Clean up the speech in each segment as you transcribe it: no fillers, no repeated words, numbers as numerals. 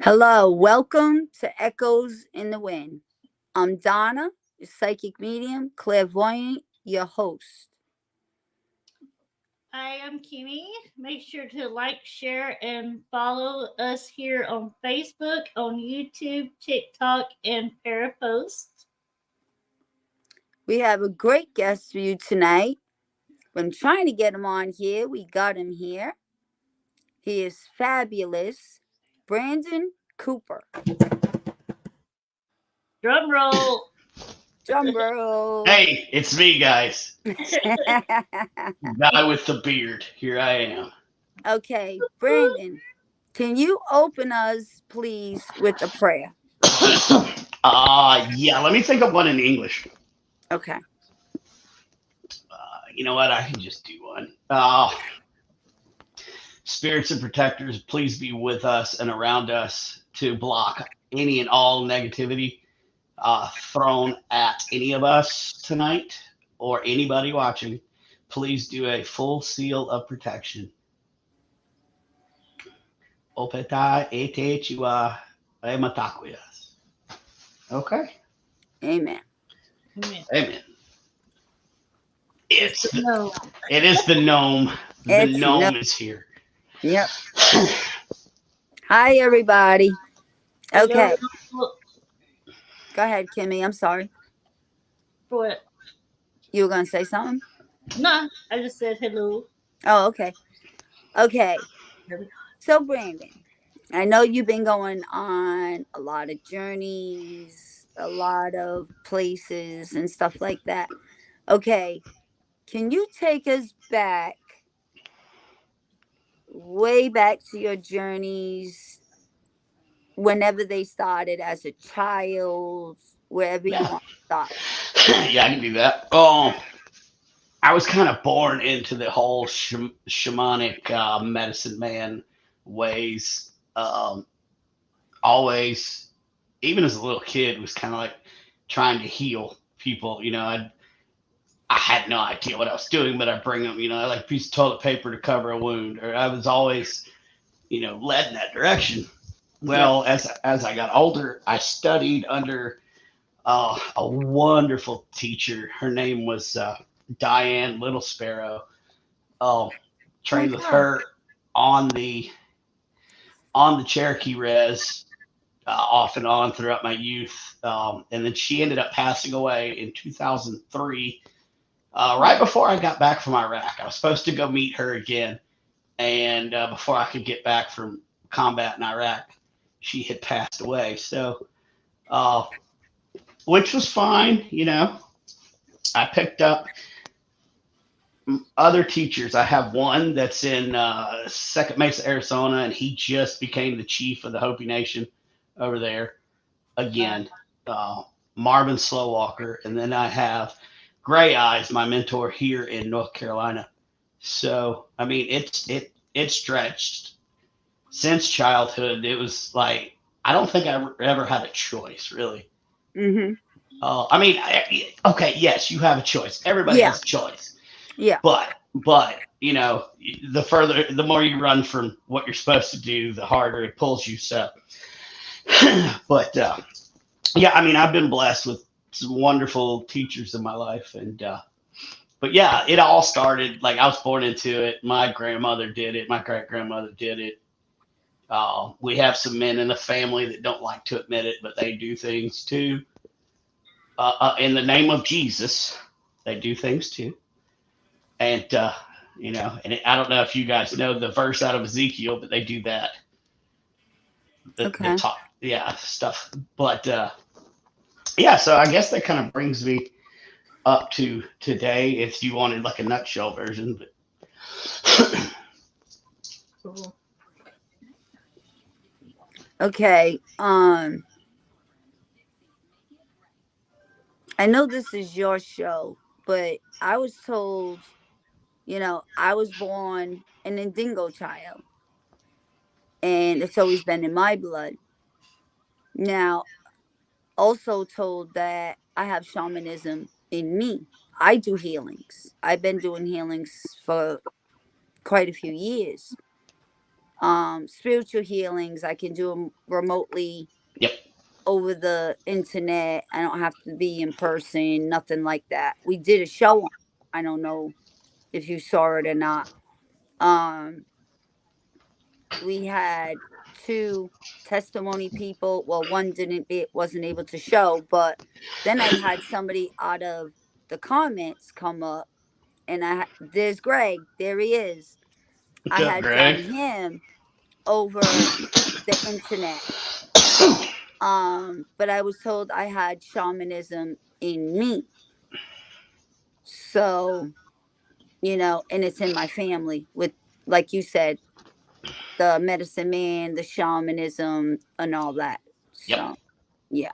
Hello, welcome to Echoes in the Wind. I'm Donna, your psychic medium, clairvoyant, your host. I am Kimmy. Make sure to like, share, and follow us here on Facebook, on YouTube, TikTok, and Parapost. We have a great guest for you tonight. I'm trying to get him on here. We got him here. He is fabulous. Brandon Cooper. Drum roll. Drum roll. Hey, it's me, guys. Guy with the beard. Here I am. Okay, Brandon, can you open us, please, with a prayer? Yeah, let me think of one in English. Okay. You know what? I can just do one. Spirits and protectors, please be with us and around us to block any and all negativity thrown at any of us tonight or anybody watching. Please do a full seal of protection. Opeta ete chua ematakuas. Okay. Amen. Amen. No. It is the gnome. The It's gnome is here. Yep. Hi, everybody. Okay. Hello. Go ahead, Kimmy. I'm sorry. What? You were going to say something? No, I just said hello. Oh, okay. Okay. There we go. So, Brandon, I know you've been going on a lot of journeys, a lot of places and stuff like that. Okay. Can you take us back, way back to your journeys, whenever they started as a child, wherever you want to start? Yeah, I can do that. I was kind of born into the whole shamanic medicine man ways. Always, even as a little kid, was kind of like trying to heal people. I had no idea what I was doing, but I bring them. I like a piece of toilet paper to cover a wound, or I was always, led in that direction. Yeah. Well, as I got older, I studied under a wonderful teacher. Her name was Diane Little Sparrow. My Trained with God. her on the Cherokee Res off and on throughout my youth, and then she ended up passing away in 2003. Right before I got back from Iraq, I was supposed to go meet her again, and before I could get back from combat in Iraq, she had passed away. So, which was fine. I picked up other teachers. I have one that's in Second Mesa, Arizona, and he just became the chief of the Hopi Nation over there again. Marvin Slowwalker, and then I have Gray Eyes, my mentor here in North Carolina. So I mean, it stretched since childhood. It was like I don't think I ever had a choice, really. Mm-hmm. I mean, okay, yes, you have a choice. Everybody Yeah. has a choice, Yeah. but the more you run from what you're supposed to do, the harder it pulls you. So, but yeah, I mean, I've been blessed with some wonderful teachers in my life, and but yeah, it all started like I was born into it. My grandmother did it. My great grandmother did it. We have some men in the family that don't like to admit it, but they do things too. In the name of Jesus, they do things too. And I don't know if you guys know the verse out of Ezekiel, but they do that. The Okay. talk, yeah, stuff. But yeah, so I guess that kind of brings me up to today. If you wanted like a nutshell version, but Cool. Okay. I know this is your show, but I was told, I was born an Indingo child, and it's always been in my blood. Now, also told that I have shamanism in me. I do healings. I've been doing healings for quite a few years. Spiritual healings, I can do them remotely. Yep. Over the internet. I don't have to be in person, nothing like that. We did a show. I don't know if you saw it or not. We had 2 testimony people. Well, one wasn't able to show, but then I had somebody out of the comments come up, and there's Greg. There he is. What's I up, had Greg? done him over the internet. But I was told I had shamanism in me. So, and it's in my family with, like you said, the medicine man, the shamanism, and all that. Yep. So, yeah.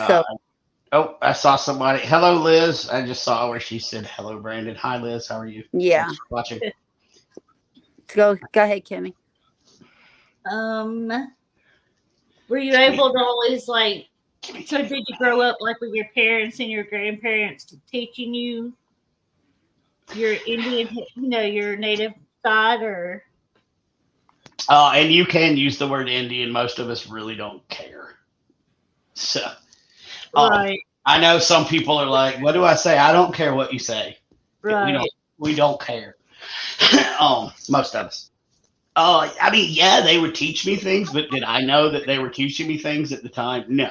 So, I saw somebody. Hello, Liz. I just saw where she said, "Hello, Brandon." Hi, Liz. How are you? Yeah. Thanks for watching. Go ahead, Kimmy. Were you able to always so did you grow up with your parents and your grandparents teaching you your Indian, your native side, or? And you can use the word Indian. Most of us really don't care. So, Right. I know some people are like, "What do I say?" I don't care what you say. Right. We don't care. Most of us. I mean, yeah, they would teach me things, but did I know that they were teaching me things at the time? No.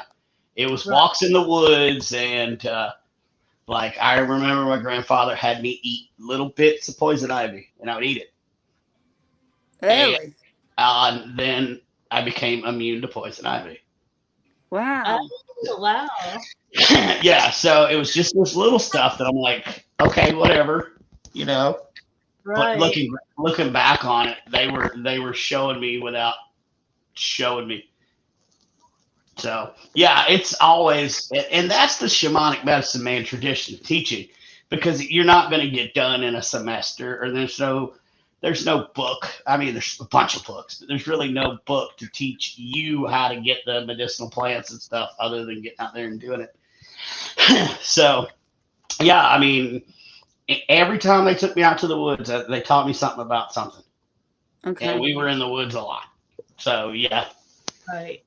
It was walks in the woods, and I remember my grandfather had me eat little bits of poison ivy, and I would eat it. Really? And then I became immune to poison ivy. Wow. Oh, wow. Yeah, so it was just this little stuff that I'm like, okay, whatever, Right. But looking back on it, they were showing me without showing me. So yeah, it's always, and that's the shamanic medicine man tradition, teaching, because you're not going to get done in a semester, or there's no book. I mean, there's a bunch of books, but there's really no book to teach you how to get the medicinal plants and stuff other than getting out there and doing it. So yeah, I mean, every time they took me out to the woods, they taught me something about something. Okay. And we were in the woods a lot. So yeah. Right.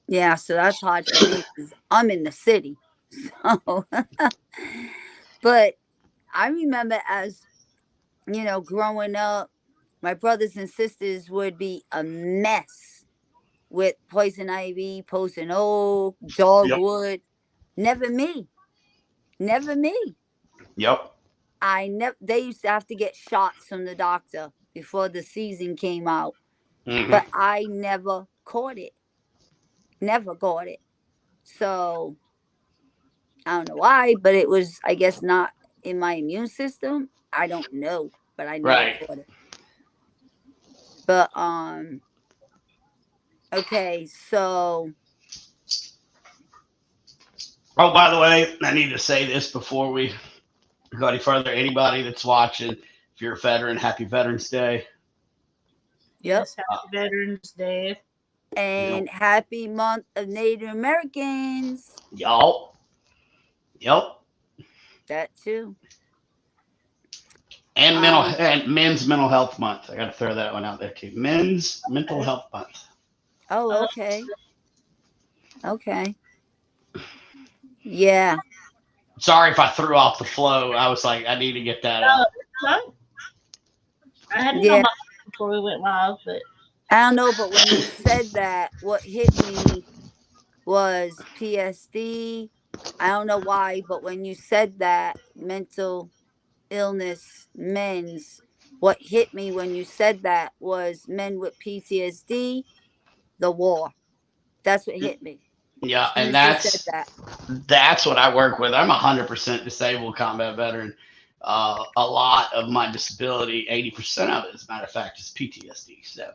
Yeah, so that's hard for me because I'm in the city. So, but I remember as, growing up, my brothers and sisters would be a mess with poison ivy, poison oak, dogwood. Never me. Yep. They used to have to get shots from the doctor before the season came out. Mm-hmm. But I never caught it. So I don't know why, but it was, I guess, not in my immune system. I don't know, but I never caught it. But okay, so. Oh, by the way, I need to say this before we go any further. Anybody that's watching, if you're a veteran, happy Veterans Day. Yep. Yes, happy Veterans Day. And happy month of Native Americans. Y'all. Yep. That too. And Men's Mental Health Month. I got to throw that one out there too. Men's Mental Health Month. Oh, okay. Okay. Yeah. Sorry if I threw off the flow. I was like, I need to get that out. I had to know before we went live, but I don't know. But when you said that, what hit me was PSD. I don't know why, but when you said that, mental illness, men's, what hit me when you said that was men with PTSD, the war. That's what hit me. Yeah, and that's what I work with. I'm 100% disabled combat veteran. A lot of my disability, 80% of it, as a matter of fact, is PTSD. So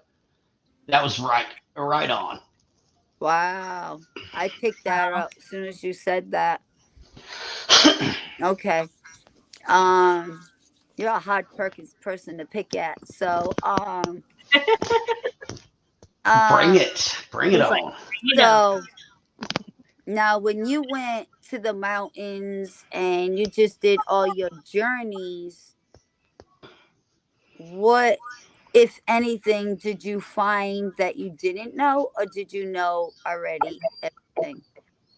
that was right on. Wow. I picked that up as soon as you said that. Okay. You're a hard person to pick at. So bring it on. So Now, when you went to the mountains and you just did all your journeys, what, if anything, did you find that you didn't know, or did you know already everything?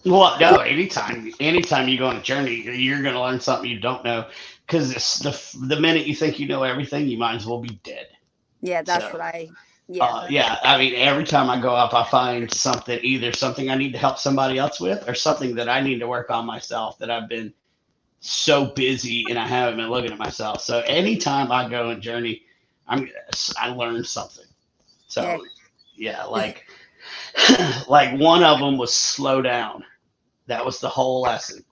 Well, no, anytime you go on a journey, you're going to learn something you don't know because it's the minute you think you know everything, you might as well be dead. Yeah, that's So, what yeah. yeah, I mean, every time I go up, I find something, either something I need to help somebody else with or something that I need to work on myself that I've been so busy and I haven't been looking at myself. So anytime I go and journey, I'm I learn something. Yeah. So yeah, 'Cause- like one of them was slow down. That was the whole lesson.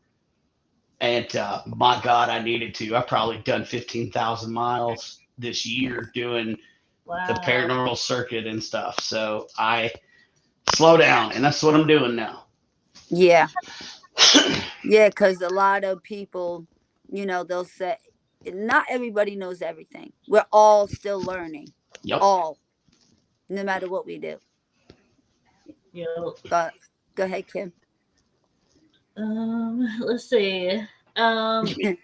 And my God, I needed to. I've probably done 15,000 miles this year doing the Wow. paranormal circuit and stuff. So I slow down, and that's what I'm doing now. Yeah. Yeah, because a lot of people, they'll say, not everybody knows everything. We're all still learning. Yep. All, no matter what we do. Yep. But go ahead, Kim. Let's see. Kimmy.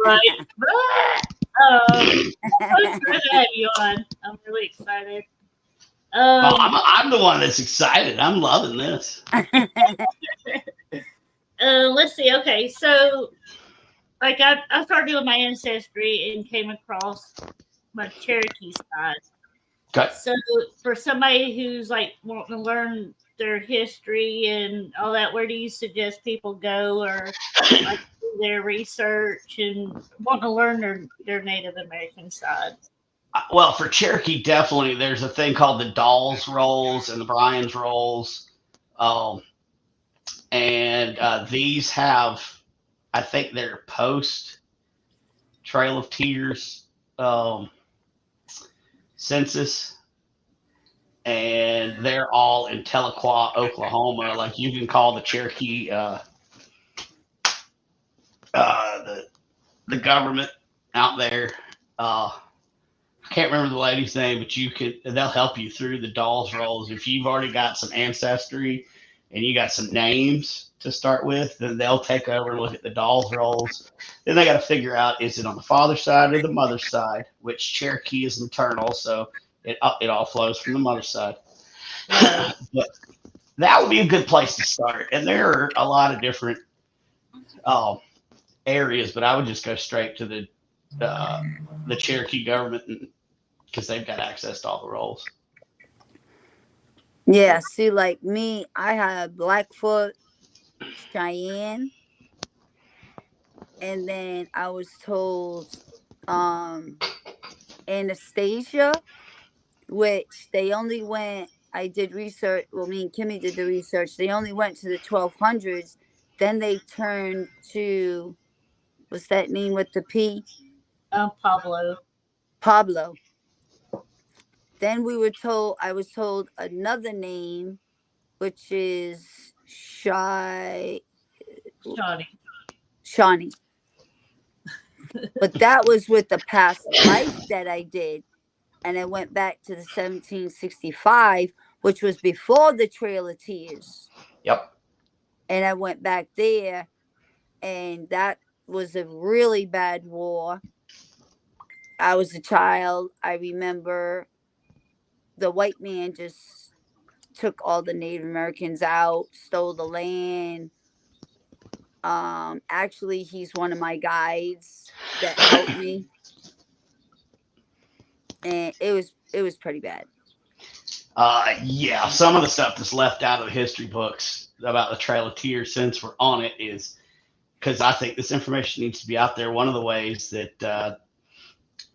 Right. I'm excited to have you on. I'm really excited. Well, I'm the one that's excited. I'm loving this. Let's see. Okay, so like I started doing my ancestry and came across my Cherokee side. Okay. So for somebody who's like wanting to learn their history and all that, where do you suggest people go or like do their research and want to learn their Native American side? Well, for Cherokee, definitely there's a thing called the Dawes rolls and the Bryan's rolls. And these have, I think they're post Trail of Tears census, and they're all in Tahlequah, Oklahoma. Like you can call the Cherokee the government out there. I can't remember the lady's name, but they'll help you through the Dawes rolls. If you've already got some ancestry and you got some names to start with, then they'll take over and look at the Dawes rolls. Then they got to figure out, is it on the father's side or the mother's side, which Cherokee is maternal, so it all flows from the mother's side. But that would be a good place to start. And there are a lot of different areas, but I would just go straight to the Cherokee government because they've got access to all the rolls. Yeah, see, like me, I have Blackfoot, Cheyenne, and then I was told Anastasia, which they only went, I did research, well, me and Kimmy did the research, they only went to the 1200s, then they turned to, what's that name with the P? Pablo. Then I was told another name, which is Shawnee. But that was with the past life that I did. And I went back to the 1765, which was before the Trail of Tears. Yep. And I went back there, and that was a really bad war. I was a child. I remember the white man just took all the Native Americans out, stole the land. Actually, he's one of my guides that helped me, and it was pretty bad. Yeah, some of the stuff that's left out of the history books about the Trail of Tears, since we're on it, is because I think this information needs to be out there. One of the ways that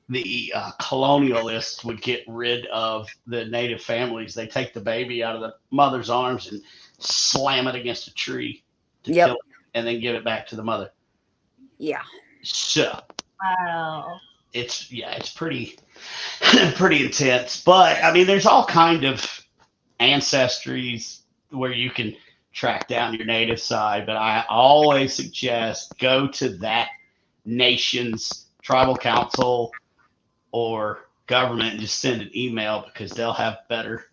the colonialists would get rid of the native families, they take the baby out of the mother's arms and slam it against a tree to kill it, and then give it back to the mother. Yeah. So wow, it's pretty intense. But I mean, there's all kind of ancestries where you can track down your native side. But I always suggest go to that nation's tribal council or government and just send an email, because they'll have better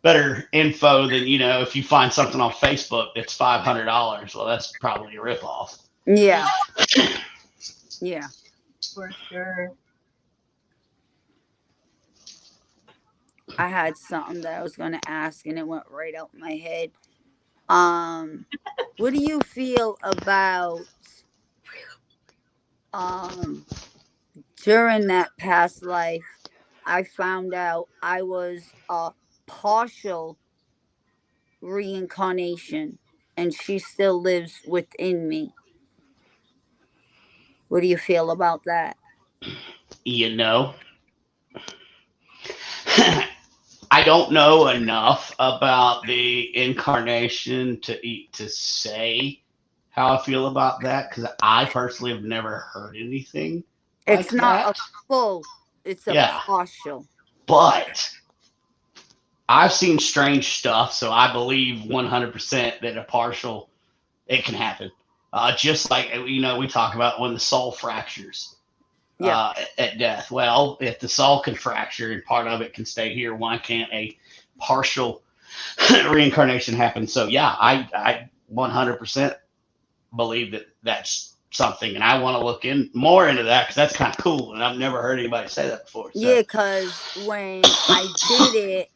better info than, if you find something on Facebook that's $500. Well, that's probably a ripoff. Yeah. Yeah. For sure. I had something that I was going to ask and it went right out my head. What do you feel about during that past life? I found out I was a partial reincarnation and she still lives within me. What do you feel about that? I don't know enough about the incarnation to say how I feel about that, because I personally have never heard anything It's like not that. a full, it's a Yeah. partial. But I've seen strange stuff, so I believe 100% that a partial, it can happen. Just like, we talk about when the soul fractures Yeah. at death. Well, if the soul can fracture and part of it can stay here, why can't a partial reincarnation happen? So yeah, I 100% believe that that's something, and I want to look in more into that because that's kind of cool, and I've never heard anybody say that before. So. Yeah, because when I did it,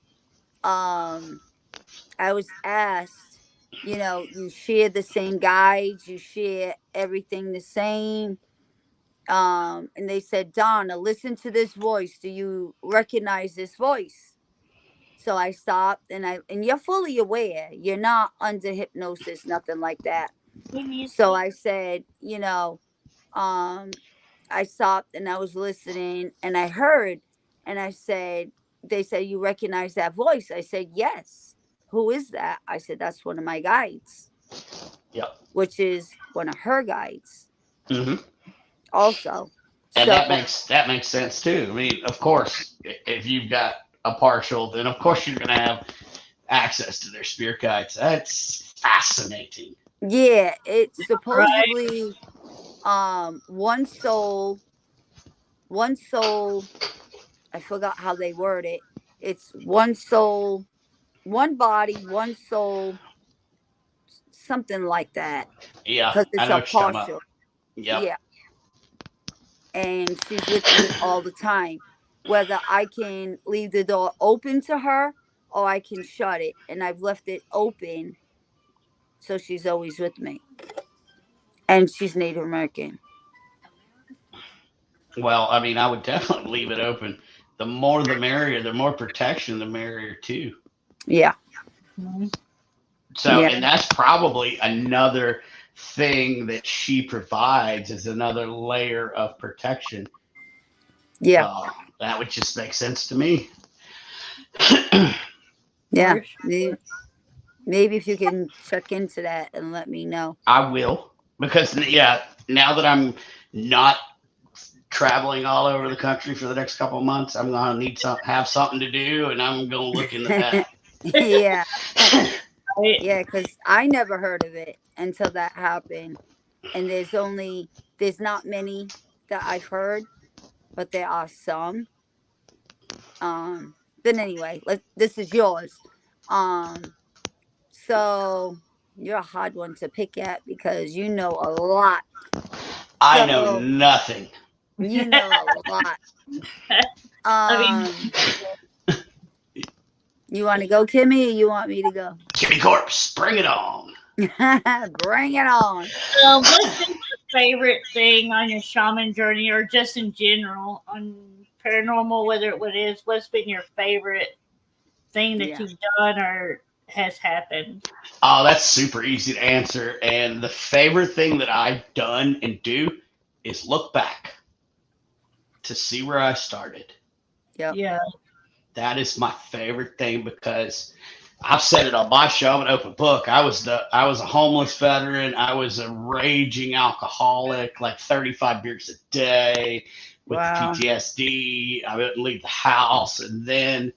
I was asked, you share the same guides, you share everything the same. And they said, Donna, listen to this voice. Do you recognize this voice? So I stopped and you're fully aware. You're not under hypnosis, nothing like that. So I said, I stopped and I was listening and I heard and I said, they said, you recognize that voice? I said, yes. Who is that? I said, that's one of my guides. Yep. Which is one of her guides. Mm-hmm. Also. And that makes sense too. I mean, of course, if you've got a partial, then of course you're going to have access to their spirit guides. That's fascinating. Yeah, it's supposedly one soul, I forgot how they word it. It's one soul, one body, one soul, something like that. Yeah, Because I it's know a what you're talking about. partial. Yep. Yeah. And she's with me all the time. Whether I can leave the door open to her or I can shut it. And I've left it open. So she's always with me. And she's Native American. Well, I mean, I would definitely leave it open. The more the merrier, the more protection the merrier too. Yeah. Mm-hmm. So, and that's probably another thing that she provides is another layer of protection. Yeah. That would just make sense to me. Yeah. Maybe if you can check into that and let me know. I will. Because, now that I'm not traveling all over the country for the next couple of months, I'm going to have something to do, and I'm going to look into that. Yeah. Yeah, because I never heard of it until that happened. And there's not many that I've heard, but there are some. But anyway, this is yours. So you're a hard one to pick at because you know a lot. I know nothing. You know a lot. You want to go, Kimmy, or you want me to go? Kimmy Corpse, bring it on. Bring it on. What's been your favorite thing on your shaman journey, or just in general on paranormal, what's been your favorite thing that you've done or has happened? Oh, that's super easy to answer. And the favorite thing that I've done and do is look back to see where I started. Yep. Yeah. That is my favorite thing because I've said it on my show. I'm an open book. I was a homeless veteran. I was a raging alcoholic, like 35 beers a day with PTSD. I wouldn't leave the house. And then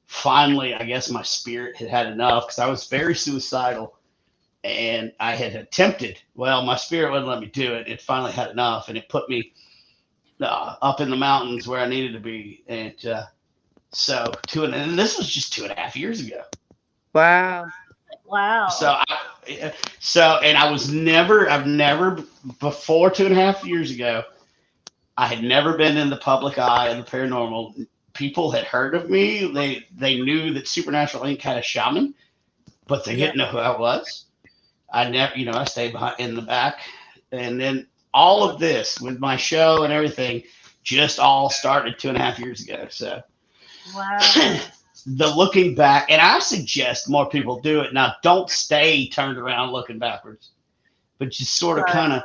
finally, I guess my spirit had enough because I was very suicidal and I had attempted. Well, my spirit wouldn't let me do it. It finally had enough and it put me up in the mountains where I needed to be. And So and this was just 2.5 years ago. Wow. Wow. And I've never before 2.5 years ago, I had never been in the public eye of the paranormal. People had heard of me. They knew that Supernatural Inc. had a shaman, but they didn't know who I was. I never, I stayed behind in the back, and then all of this with my show and everything just all started 2.5 years ago. So Wow. the looking back, and I suggest more people do it. Now, don't stay turned around looking backwards, but just sort of kind of,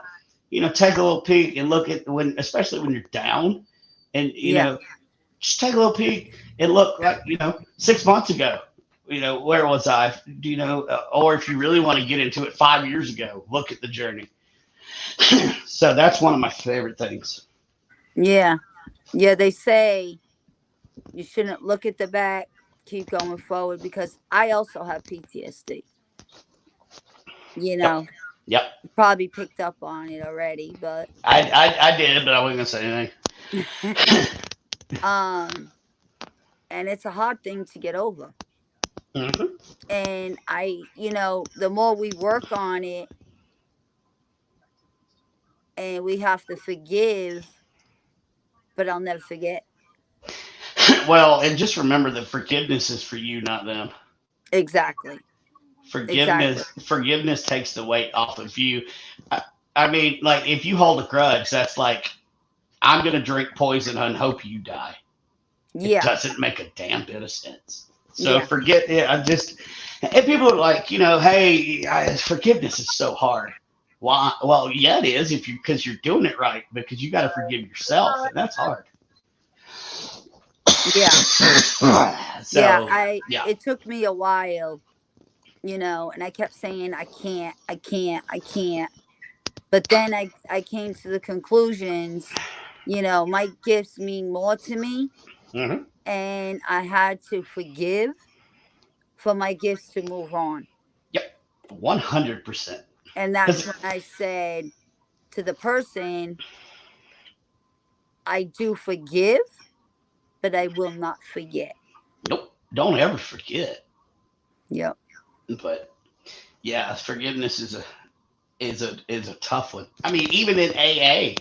take a little peek and look at especially when you're down, and just take a little peek and look like 6 months ago. Where was I? Or if you really want to get into it, 5 years ago, look at the journey. So that's one of my favorite things. Yeah. They say you shouldn't look at the back, keep going forward, because I also have PTSD. Yep. Probably picked up on it already, but I did, but I wasn't gonna say anything. And it's a hard thing to get over. Mm-hmm. And the more we work on it, and we have to forgive, but I'll never forget. Well, and just remember that forgiveness is for you, not them. Exactly. Forgiveness takes the weight off of you. I mean, like, if you hold a grudge, that's like, I'm gonna drink poison and hope you die. It doesn't make a damn bit of sense. So forget it. And people are like, hey, forgiveness is so hard. Why? Well, yeah, it is because you're doing it right, because you got to forgive yourself, and that's hard. Yeah. So, it took me a while, and I kept saying, I can't. But then I came to the conclusions, my gifts mean more to me. Mm-hmm. And I had to forgive for my gifts to move on. Yep. 100%. And that's when I said to the person, I do forgive, but I will not forget. Nope. Don't ever forget. Yep. But yeah, forgiveness is a tough one. I mean, even in AA,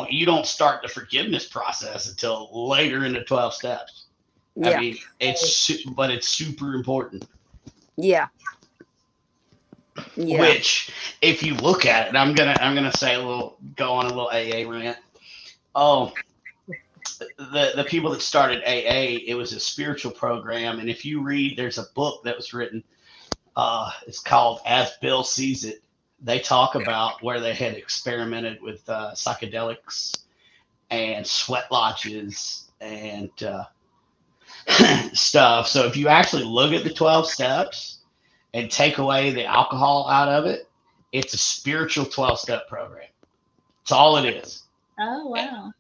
you don't start the forgiveness process until later in the 12 steps. Yeah. I mean, it's super important. Yeah. Which, if you look at it, and I'm gonna go on a little AA rant. Oh, the people that started AA, it was a spiritual program, and if you read, there's a book that was written. It's called As Bill Sees It. They talk about where they had experimented with psychedelics and sweat lodges and stuff. So if you actually look at the 12 steps and take away the alcohol out of it, it's a spiritual 12-step program. That's all it is. Oh, wow.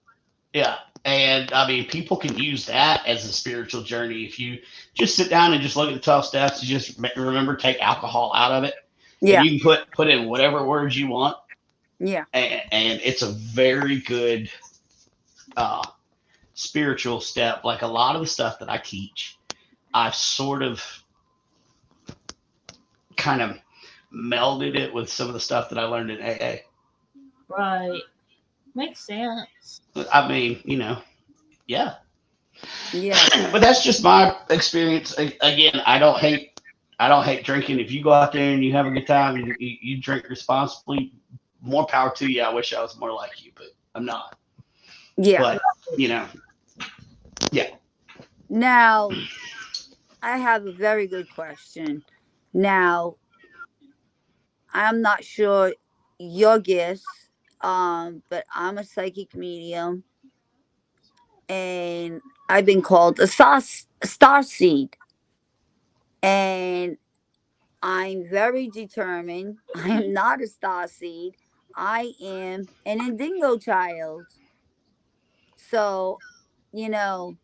Yeah. And I mean, people can use that as a spiritual journey. If you just sit down and just look at the 12 steps, you just remember, take alcohol out of it. Yeah. And you can put in whatever words you want. Yeah. And it's a very good spiritual step. Like a lot of the stuff that I teach, I've sort of kind of melded it with some of the stuff that I learned in AA. Right. Makes sense. I mean, yeah. Yeah. But that's just my experience. Again, I don't hate drinking. If you go out there and you have a good time and you drink responsibly, more power to you. I wish I was more like you, but I'm not. Yeah. But, yeah. Now, I have a very good question. Now, I'm not sure your gifts, but I'm a psychic medium, and I've been called a star seed. And I'm very determined. I am not a star seed. I am an indigo child. So, Well,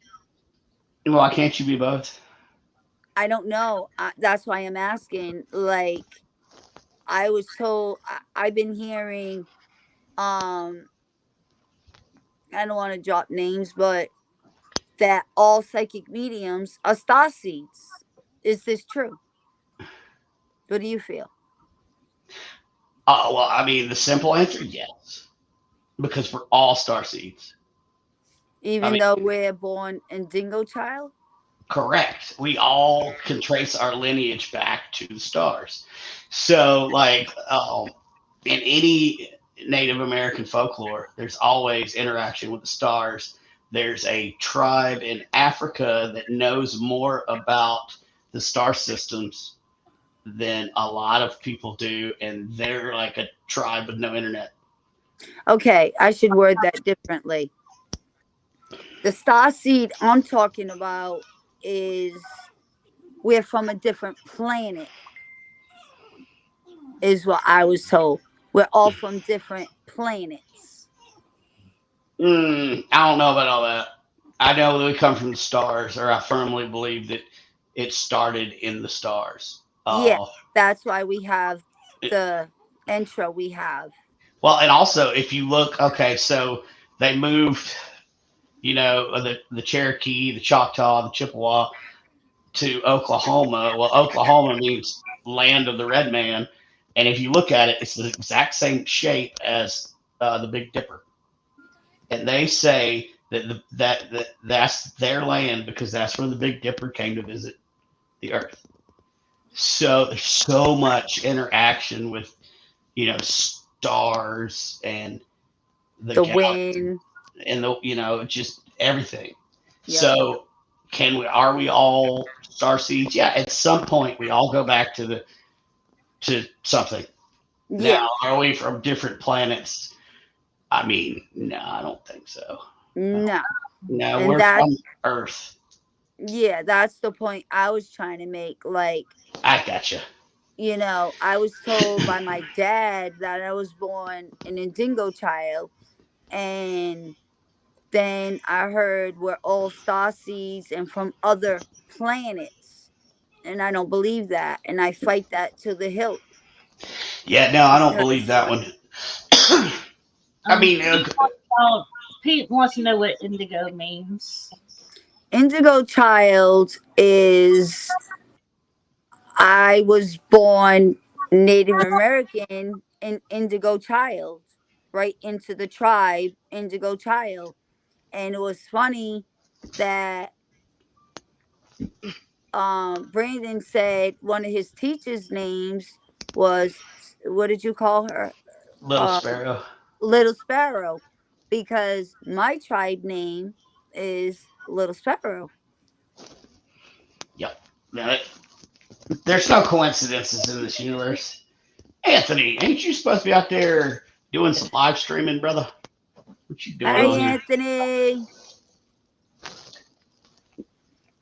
why can't you be both? I don't know. That's why I'm asking. Like, I was told, I've been hearing, I don't want to drop names, but that all psychic mediums are star seeds. Is this true? What do you feel? Well, I mean, the simple answer, yes, because we're all star seeds. I Even mean, though we're born in Dingo Child? correct. We all can trace our lineage back to the stars. So, like, in any Native American folklore, there's always interaction with the stars. There's a tribe in Africa that knows more about the star systems than a lot of people do, and they're like a tribe with no internet. Okay, I should word that differently. The star seed I'm talking about is we're from a different planet, is what I was told. We're all from different planets. I don't know about all that. I know that we come from the stars, or I firmly believe that it started in the stars. Yeah, Uh, that's why we have the intro we have. well, and also if you look, okay, so they moved, the Cherokee, the Choctaw, the Chippewa to Oklahoma. Well, Oklahoma means land of the red man, and if you look at it, it's the exact same shape as the Big Dipper. And they say that's their land because that's where the Big Dipper came to visit the Earth. So there's so much interaction with stars and The galaxy wind. and just everything. Yep. So are we all star seeds? Yeah, at some point we all go back to something. Yeah. Now, are we from different planets? I mean, no, I don't think so. No. No, And we're that's from Earth. yeah, that's the point I was trying to make. Like, I gotcha. I was told by my dad that I was born an Indigo child, and then I heard we're all star seeds and from other planets. And I don't believe that. And I fight that to the hilt. Yeah, no, I don't believe Because that one. I mean, Pete wants to know what indigo means. Indigo child is I was born Native American and Indigo child, right into the tribe Indigo child. And it was funny that Brandon said one of his teachers' names was, what did you call her? Little Sparrow. Little Sparrow, because my tribe name is Little Sparrow. Yep. Now, there's no coincidences in this universe. Anthony, ain't you supposed to be out there doing some live streaming, brother? What you doing Hi, on here? Anthony.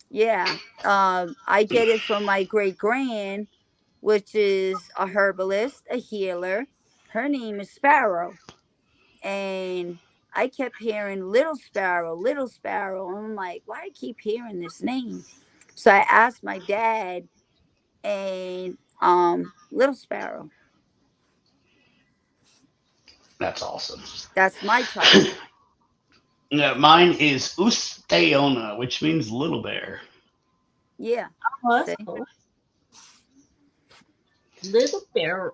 Yeah, I get it from my great grand, which is a herbalist, a healer. Her name is Sparrow, and I kept hearing Little Sparrow, Little Sparrow. And I'm like, why I keep hearing this name? So I asked my dad, and Little Sparrow. That's awesome. That's my tribe. No, mine is Usteona, which means little bear. Yeah. Oh, that's See? cool. Little bear.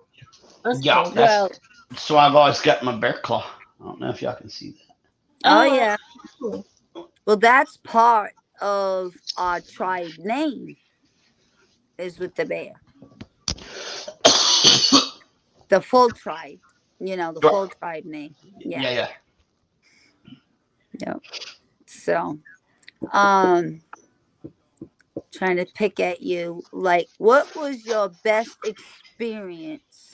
That's Yeah, cool. Well, So I've always got my bear claw. I don't know if y'all can see that. oh yeah. Cool. Well, that's part of our tribe name is with the bear. The full tribe, the full tribe name. Yeah. Yep. So, trying to pick at you, like, what was your best experience?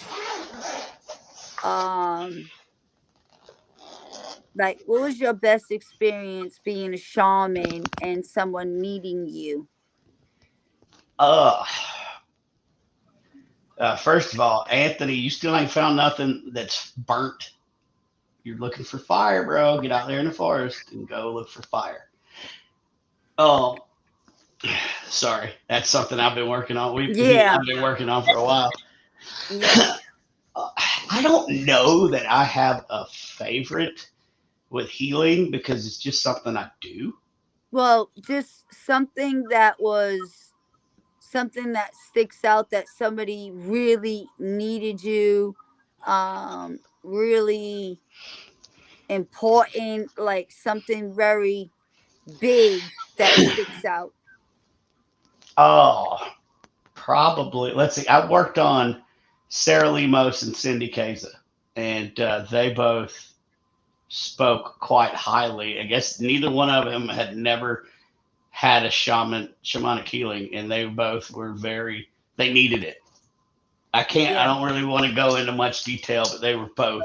Like, what was your best experience being a shaman and someone meeting you? First of all, Anthony, you still ain't found nothing that's burnt. You're looking for fire, bro. Get out there in the forest and go look for fire. Sorry, that's something I've been working on. Yeah. I've been working on for a while. Yeah. I don't know that I have a favorite with healing because it's just something I do. Well, just something that sticks out, that somebody really needed you, really important, like something very big that sticks out. Oh, probably. Let's see. I worked on Sarah Lemos and Cindy Kaza, and they both spoke quite highly. I guess neither one of them had never had a shamanic healing, and they both were very. They needed it. I can't. I Yeah, don't really want to go into much detail, but they were both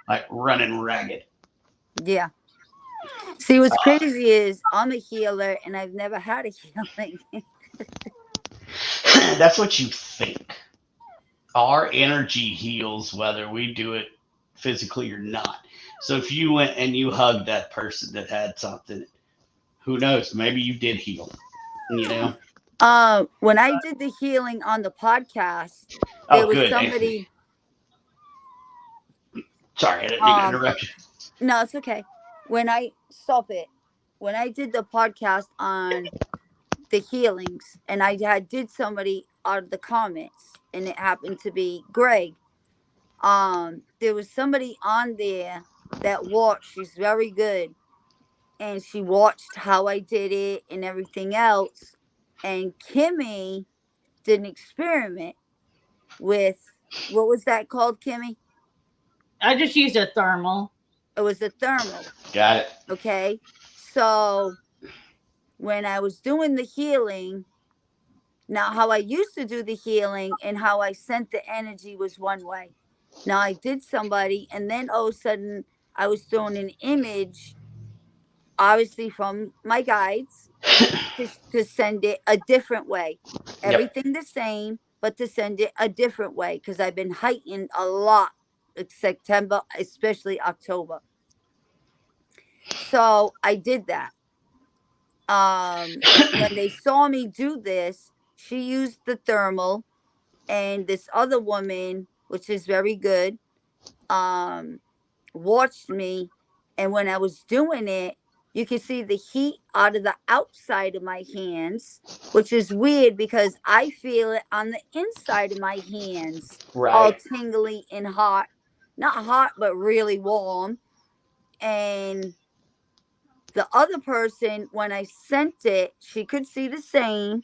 like running ragged. yeah. See, what's Uh, crazy is I'm a healer and I've never had a healing. that's what you think. Our energy heals whether we do it physically or not. So if you went and you hugged that person that had something, who knows? Maybe you did heal. You know? When I did the healing on the podcast, there Oh, was good, Anthony. somebody. Sorry, I didn't mean to interrupt you. No, it's okay. When I stop it, when I did the podcast on the healings, and I did somebody out of the comments, and it happened to be Greg. There was somebody on there that watched. She's very good, and she watched how I did it and everything else. And Kimmy did an experiment with, what was that called, Kimmy? I just used a thermal. It was a thermal. Got it. Okay. So when I was doing the healing, now how I used to do the healing and how I sent the energy was one way. Now I did somebody, and then all of a sudden I was throwing an image, obviously from my guides, to send it a different way. Everything the same, but to send it a different way, because I've been heightened a lot in September, especially October. So I did that. When they saw me do this, she used the thermal, and this other woman, which is very good, watched me, and when I was doing it, you can see the heat out of the outside of my hands, which is weird because I feel it on the inside of my hands, all Right. tingly and hot. Not hot, but really warm. And the other person, when I sent it, she could see the same,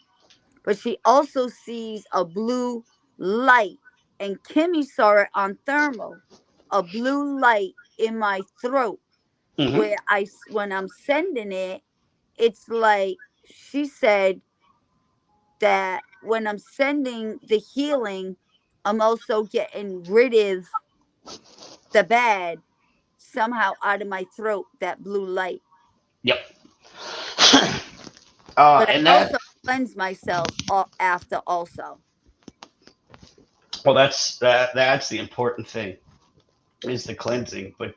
but she also sees a blue light. And Kimmy saw it on thermal, a blue light in my throat, Mhm. where when I'm sending it, it's like she said that when I'm sending the healing, I'm also getting rid of the bad somehow out of my throat, that blue light. Yep. But And I that, also cleanse myself after also. well, that's the important thing, is the cleansing. But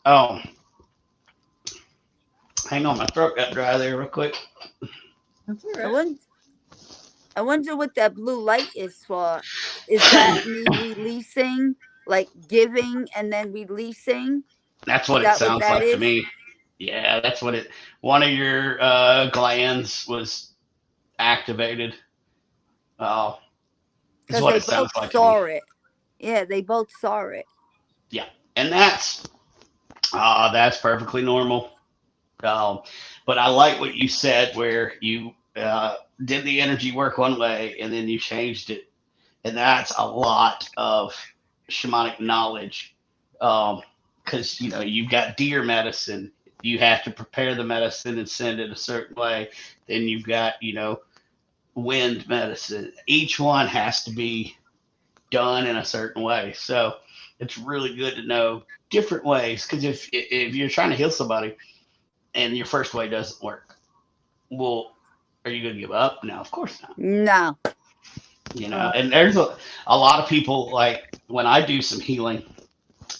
oh, hang on, my throat got dry there real quick. I wonder what that blue light is for. Is that me releasing, like giving and then releasing? That's Is what it that what sounds that like to is? me. Yeah, that's what it. One of your glands was activated. Oh, is Because what they it sounds both like to me. saw it. Yeah, they both saw it. Yeah, and that's perfectly normal. But I like what you said, where you did the energy work one way and then you changed it, and that's a lot of shamanic knowledge. Because you've got deer medicine, you have to prepare the medicine and send it a certain way. Then you've got wind medicine. Each one has to be done in a certain way. So it's really good to know different ways, because if you're trying to heal somebody and your first way doesn't work, well, are you going to give up? No, of course not. No. And there's a lot of people, like when I do some healing,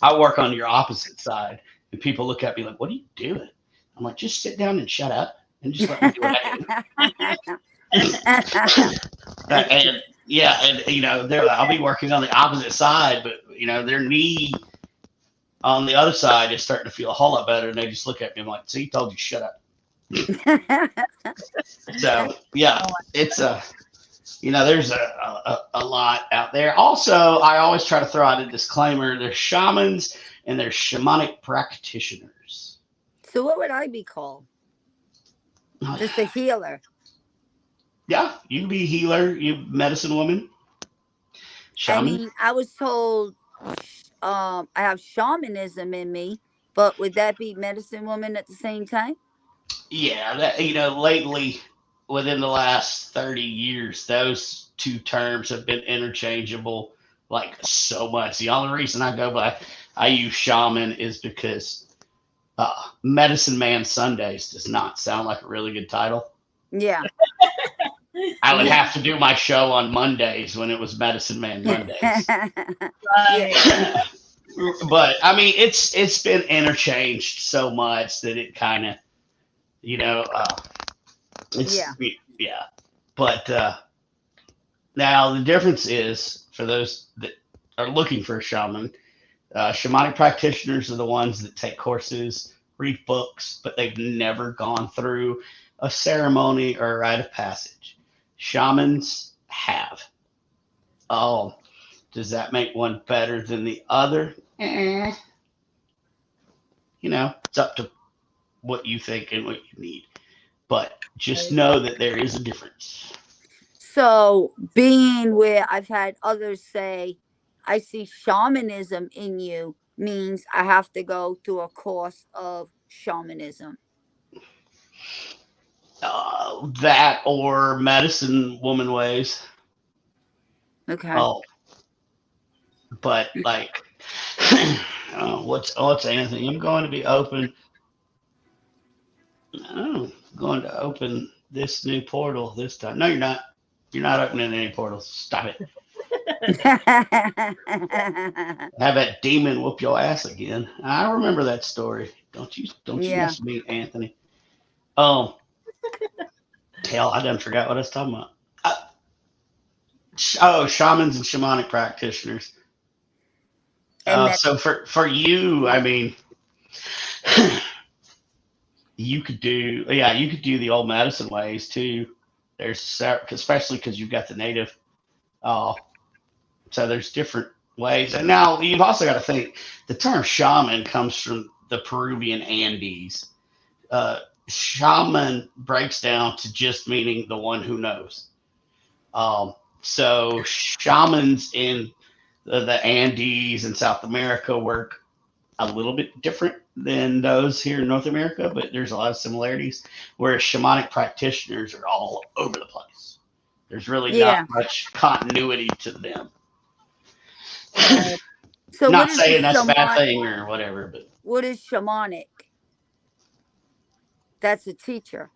I work on your opposite side, and people look at me like, "What are you doing?" I'm like, "Just sit down and shut up and just let me do what I do." And yeah, and I'll be working on the opposite side, but their knee on the other side is starting to feel a whole lot better, and they just look at me and like, "See, told you, shut up." So yeah, it's there's a lot out there. Also, I always try to throw out a disclaimer: there's shamans and there's shamanic practitioners. So what would I be called? Just a healer. Yeah, you can be a healer, you medicine woman, I shaman. mean, I was told I have shamanism in me, but would that be medicine woman at the same time? Yeah, that lately within the last 30 years, those two terms have been interchangeable like so much. The only reason I use shaman is because Medicine Man Sundays does not sound like a really good title. Yeah. I would Yeah. have to do my show on Mondays when it was Medicine Man Mondays. Right. But I mean, it's been interchanged so much that it kind of, it's yeah. But now the difference is for those that are looking for a shaman, shamanic practitioners are the ones that take courses, read books, but they've never gone through a ceremony or a rite of passage. Shamans have. Oh, does that make one better than the other? It's up to what you think and what you need. But just know that there is a difference. So being where I've had others say, I see shamanism in you means I have to go through a course of shamanism. That or medicine woman ways. Okay. Oh, but like, what's Anthony? I'm going to be open. I'm going to open this new portal this time. No, you're not. You're not opening any portals. Stop it. Have that demon whoop your ass again. I remember that story. Don't you Yeah. mess with me, Anthony. Hell, I done forgot what I was talking about. Shamans and shamanic practitioners. And So for you, I mean, you could do the old medicine ways too. There's especially because you've got the native. So there's different ways. And now you've also got to think the term shaman comes from the Peruvian Andes. Shaman breaks down to just meaning the one who knows. So shamans in the Andes and South America work a little bit different than those here in North America, but there's a lot of similarities, whereas shamanic practitioners are all over the place. There's really not much continuity to them. So not saying that's a bad thing or whatever, but what is shamanic? That's a teacher.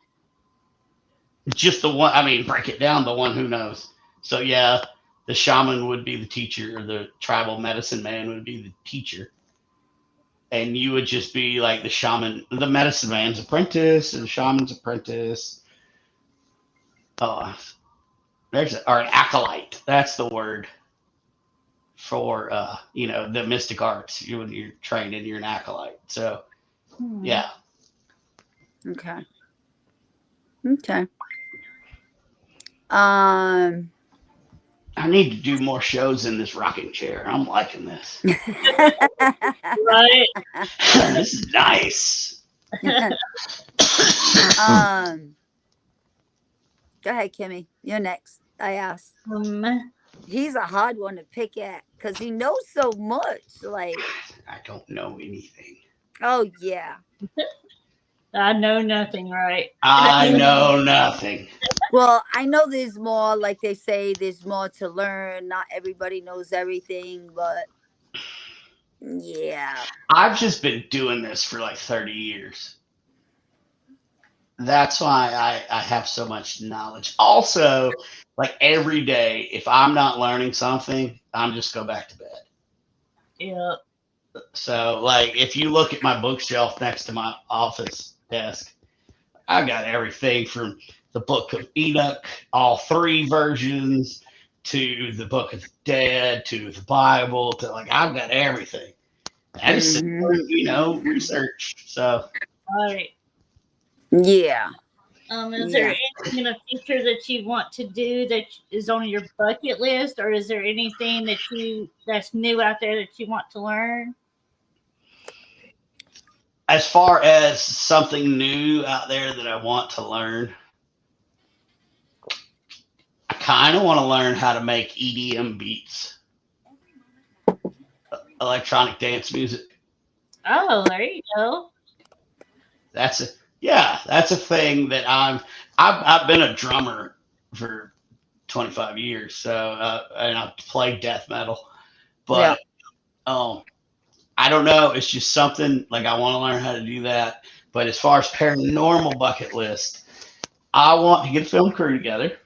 Just the one. I mean, break it down. The one who knows. So yeah, the shaman would be the teacher, or the tribal medicine man would be the teacher, and you would just be like the shaman, the medicine man's apprentice, and the shaman's apprentice. Or an acolyte. That's the word for the mystic arts. When you're training, you're an acolyte. So yeah. Okay. I need to do more shows in this rocking chair. I'm liking this. Right. This is nice. Go ahead, Kimmy. You're next. I asked. He's a hard one to pick at because he knows so much. Like, I don't know anything. Oh yeah. I know nothing, right? I know nothing. Well, I know there's more, like they say, there's more to learn. Not everybody knows everything, but yeah. I've just been doing this for like 30 years. That's why I have so much knowledge. Also, like every day, if I'm not learning something, I'm just go back to bed. Yeah. So, like, if you look at my bookshelf next to my office desk, I've got everything from the Book of Enoch, all 3 versions, to the Book of the Dead, to the Bible, to like, I've got everything. I just research. So, right. Yeah. Is Yeah. there anything in the future that you want to do that is on your bucket list, or is there anything that's new out there that you want to learn? As far as something new out there that I want to learn, I kind of want to learn how to make EDM beats, electronic dance music. Oh, there you go. That's a yeah, that's a thing that I've been a drummer for 25 years, so and I've played death metal, Yeah. but um, I don't know. It's just something like I want to learn how to do that. But as far as paranormal bucket list, I want to get a film crew together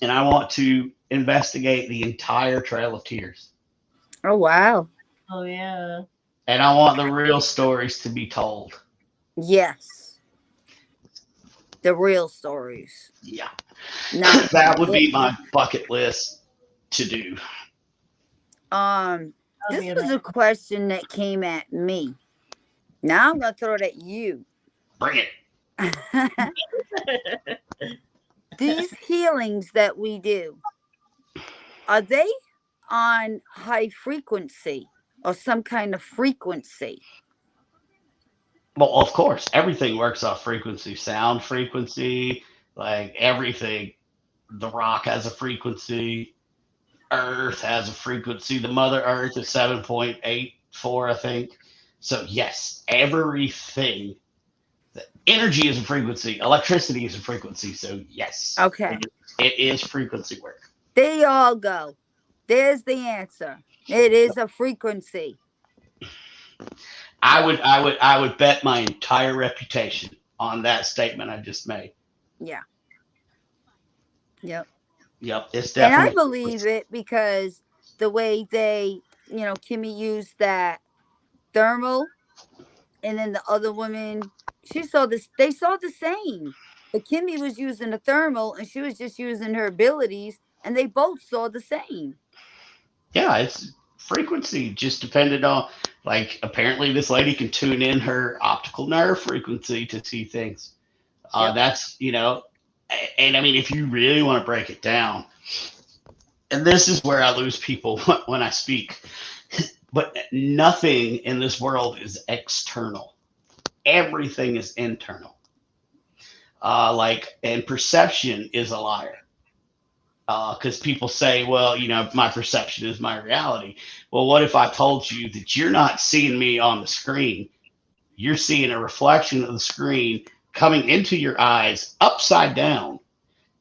and I want to investigate the entire Trail of Tears. Oh wow. Oh yeah. And I want the real stories to be told. Yes. The real stories. Yeah. Not That would be my bucket list to do. um That'd this be was a question that came at me. Now I'm gonna throw it at you. Bring it. These healings that we do, are they on high frequency or some kind of frequency? Well, of course, everything works off frequency, sound frequency, like everything. The rock has a frequency. Earth has a frequency. The Mother Earth is 7.84, I think. So, yes, everything. The energy is a frequency. Electricity is a frequency. So, yes, Okay. it is frequency work. There you all go. There's the answer. It is a frequency. I would bet my entire reputation on that statement I just made. Yeah. Yep. Yep, it's And I definitely. believe it because the way they, Kimmy used that thermal, and then the other woman, she saw this, they saw the same. But Kimmy was using the thermal and she was just using her abilities, and they both saw the same. Yeah, it's frequency just depended on, like, apparently this lady can tune in her optical nerve frequency to see things. Yep. That's, and I mean, if you really want to break it down, and this is where I lose people when I speak, but nothing in this world is external. Everything is internal. And perception is a liar. Because people say, well, my perception is my reality. Well, what if I told you that you're not seeing me on the screen? You're seeing a reflection of the screen coming into your eyes upside down,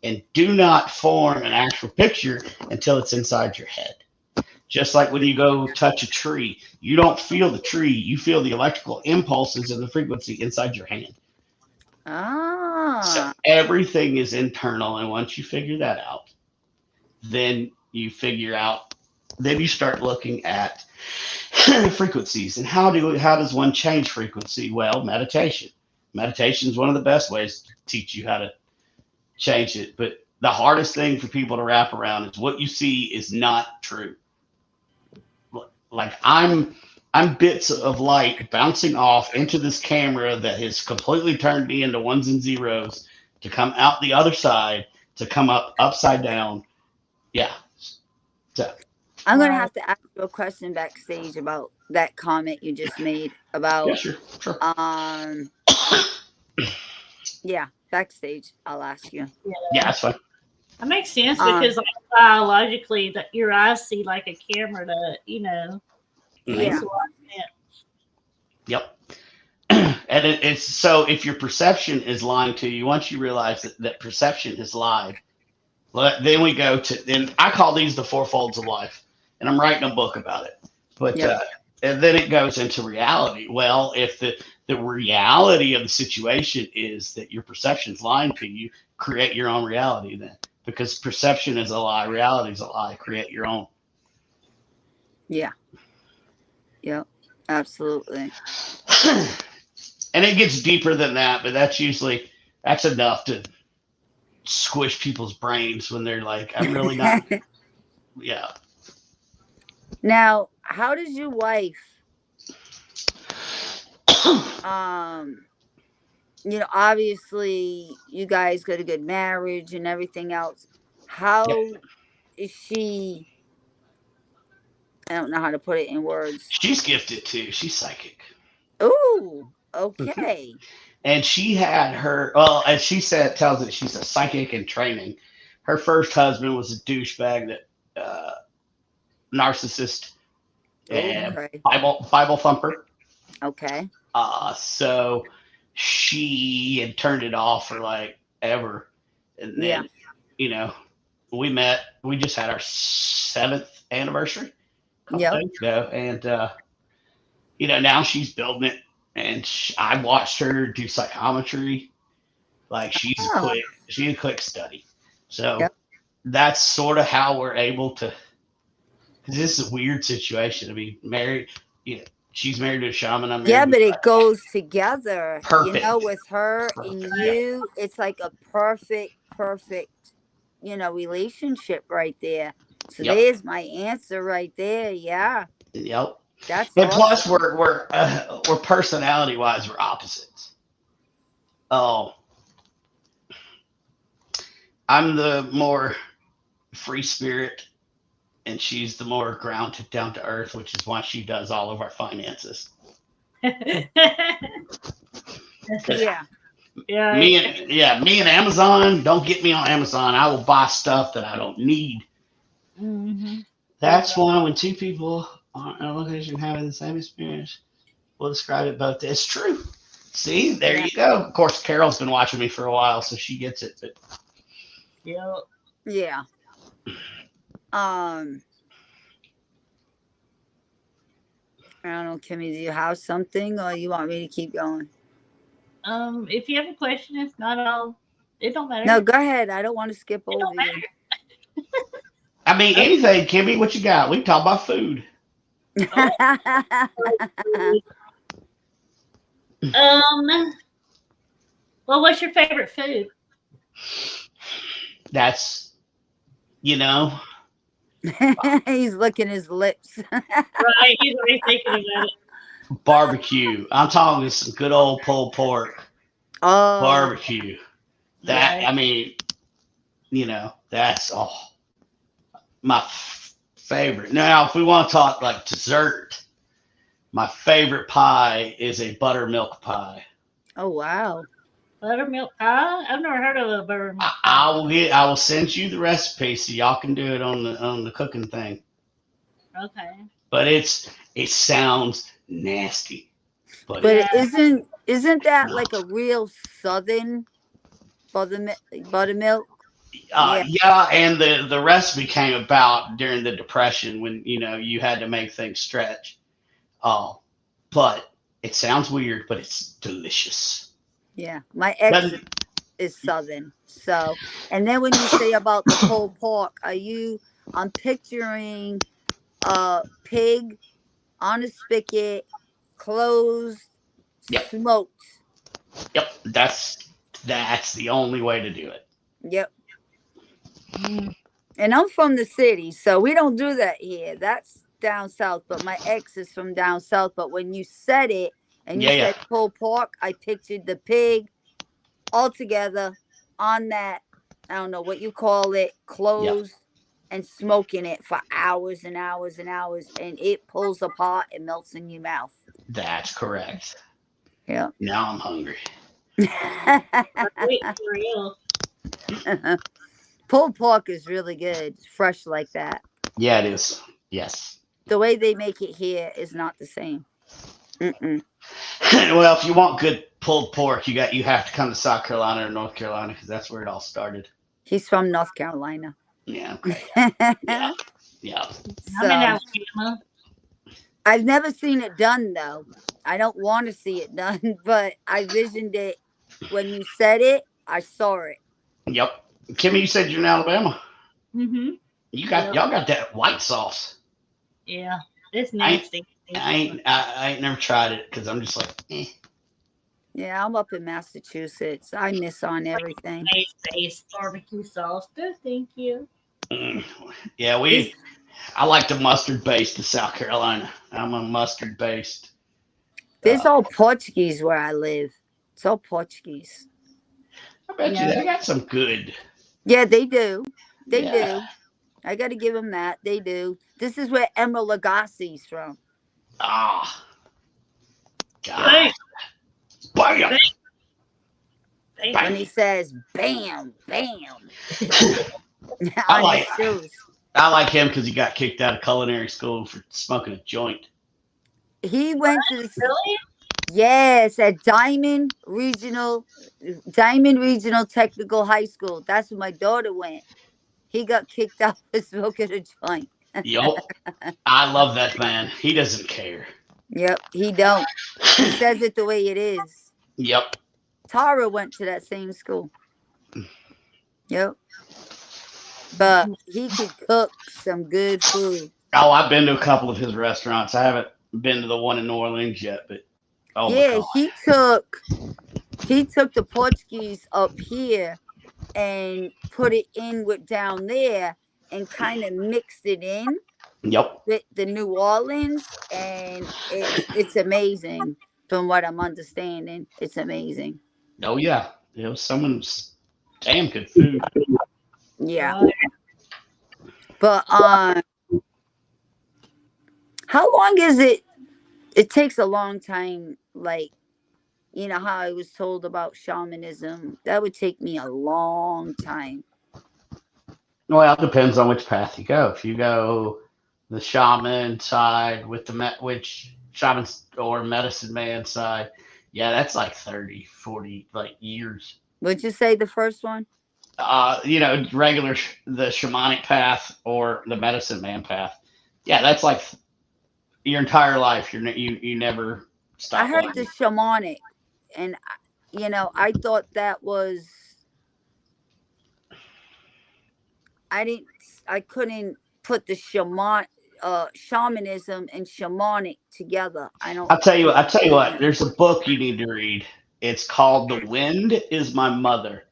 and do not form an actual picture until it's inside your head. Just like when you go touch a tree, you don't feel the tree, you feel the electrical impulses and the frequency inside your hand. So Ah. everything is internal, and once you figure that out, then you start looking at frequencies. And how does one change frequency? Well, meditation. Meditation is one of the best ways to teach you how to change it. But the hardest thing for people to wrap around is what you see is not true. Like I'm bits of light bouncing off into this camera that has completely turned me into ones and zeros to come out the other side, to come up upside down. Yeah. So I'm going to have to ask you a question backstage about that comment you just made about, yeah, sure. Yeah, backstage. I'll ask you. Yeah, that's fine. That makes sense because, like, biologically, that your eyes see like a camera to, Yeah. Yep. And it's so if your perception is lying to you, once you realize that perception has lied, then we go to, then I call these the four folds of life, and I'm writing a book about it. But and then it goes into reality. Well, if the reality of the situation is that your perception's lying to you, create your own reality then. Because perception is a lie, reality is a lie. Create your own. Yeah. Yep. Absolutely. And it gets deeper than that, but that's enough to squish people's brains when they're like, I'm really not. Yeah. Now, how does your wife obviously you guys got a good marriage and everything else. How is she? I don't know how to put it in words. She's gifted too. She's psychic. Ooh, Mhm. okay. And she had her, well, as she said, tells it she's a psychic in training. Her first husband was a douchebag, that narcissist and Okay. Bible thumper. Okay. So she had turned it off for like ever. And Yeah. then, you know, we just had our 7th anniversary a couple Yep. days ago. And, now she's building it. And I watched her do psychometry. Like Oh. she's a quick study. So Yep. that's sort of how we're able to, because this is a weird situation. I mean, married, she's married to a shaman. I'm Yeah, married to but it goes together, perfect. with her and Yeah. you. It's like a perfect, relationship right there. So Yep. there's my answer right there. Yeah, Yep. that's And plus, awesome. we're personality wise, we're opposites. Oh, I'm the more free spirit, and she's the more grounded, down to earth, which is why she does all of our finances. Yeah. Yeah. Me and Amazon. Don't get me on Amazon. I will buy stuff that I don't need. Mm-hmm. That's why when two people on a location having the same experience, we'll describe it both. It's true. See, there Yeah. you go. Of course, Carol's been watching me for a while, so she gets it. But Yeah. Yeah. I don't know, Kimmy, do you have something or you want me to keep going? If you have a question, if not, it don't matter. No, go ahead. I don't want to skip It over don't you. I mean, anything, Kimmy. What you got? We can talk about food. Well, what's your favorite food? That's He's licking his lips. Right, he's already thinking about it. barbecue. I'm talking some good old pulled pork Oh, barbecue. That Right. I mean, that's my favorite. Now, if we want to talk like dessert, my favorite pie is a buttermilk pie. oh wow. Buttermilk pie? I've never heard of a buttermilk pie. I will send you the recipe so y'all can do it on the cooking thing. Okay. But it sounds nasty. But But Yeah. isn't that like a real southern buttermilk? Yeah. yeah, and the recipe came about during the Depression when you had to make things stretch. But it sounds weird, but it's delicious. Yeah. My ex Doesn't is southern. So, and then when you say about the pulled pork, I'm picturing a pig on a spigot, closed, Yep. smoked. Yep, that's the only way to do it. Yep. Mm. And I'm from the city, so we don't do that here. That's down south, but my ex is from down south. But when you said it and you Yeah, said pulled pork, I pictured the pig all together on that, I don't know what you call it, closed and smoking it for hours and hours and hours, and it pulls apart and melts in your mouth. that's correct. Yeah. Now I'm hungry. Wait, for real. Pulled pork is really good, fresh like that. Yeah, it is. Yes. The way they make it here is not the same. Mm-mm. Well, if you want good pulled pork, you have to come to South Carolina or North Carolina because that's where it all started. He's from North Carolina. Yeah. Okay. Yeah. Yeah. I'm in So Alabama. I've never seen it done though. I don't want to see it done, but I visioned it when you said it. I saw it. Yep. Kimmy, you said you're in Alabama. Mm-hmm. Y'all got that white sauce. Yeah. It's I nasty. ain't never tried it because I'm just like, eh. Yeah, I'm up in Massachusetts. I miss on everything. Base barbecue sauce. No, thank you. Yeah, I like the mustard based in South Carolina. I'm a mustard based. There's all Portuguese where I live. It's all Portuguese. I bet you Yeah. they got some good. Yeah, they do. They Yeah. do. I got to give them that. They do. This is where Emeril Lagasse's from. Ah, God. Hey, Bam. hey, When he says "bam, bam" I on his like shoes. I like him because he got kicked out of culinary school for smoking a joint. He went to the really? yes at Diamond Regional Technical High School. That's where my daughter went. He got kicked out for smoking a joint. Yup. I love that man. He doesn't care. Yep, he don't. He says it the way it is. Yep. Tara went to that same school. Yep. But he could cook some good food. Oh, I've been to a couple of his restaurants. I haven't been to the one in New Orleans yet, but oh my Yeah, God. he took the Portuguese up here and put it in with down there and kind of mixed it in Yep. with the New Orleans, and it's amazing from what I'm understanding. It's amazing. Oh yeah. It was someone's damn good food. Yeah. Oh, But how long is it? It takes a long time, like, you know how I was told about shamanism. That would take me a long time. Well, it depends on which path you go. If you go the shaman side with the which shaman or medicine man side, yeah, that's like 30, 40 like years. Would you say the first one? Regular the shamanic path or the medicine man path. Yeah, that's like your entire life. You never stop I heard learning. the shamanic, and I thought that was I couldn't put the shamanism and shamanic together. I don't. I'll tell you what. There's a book you need to read. It's called "The Wind Is My Mother."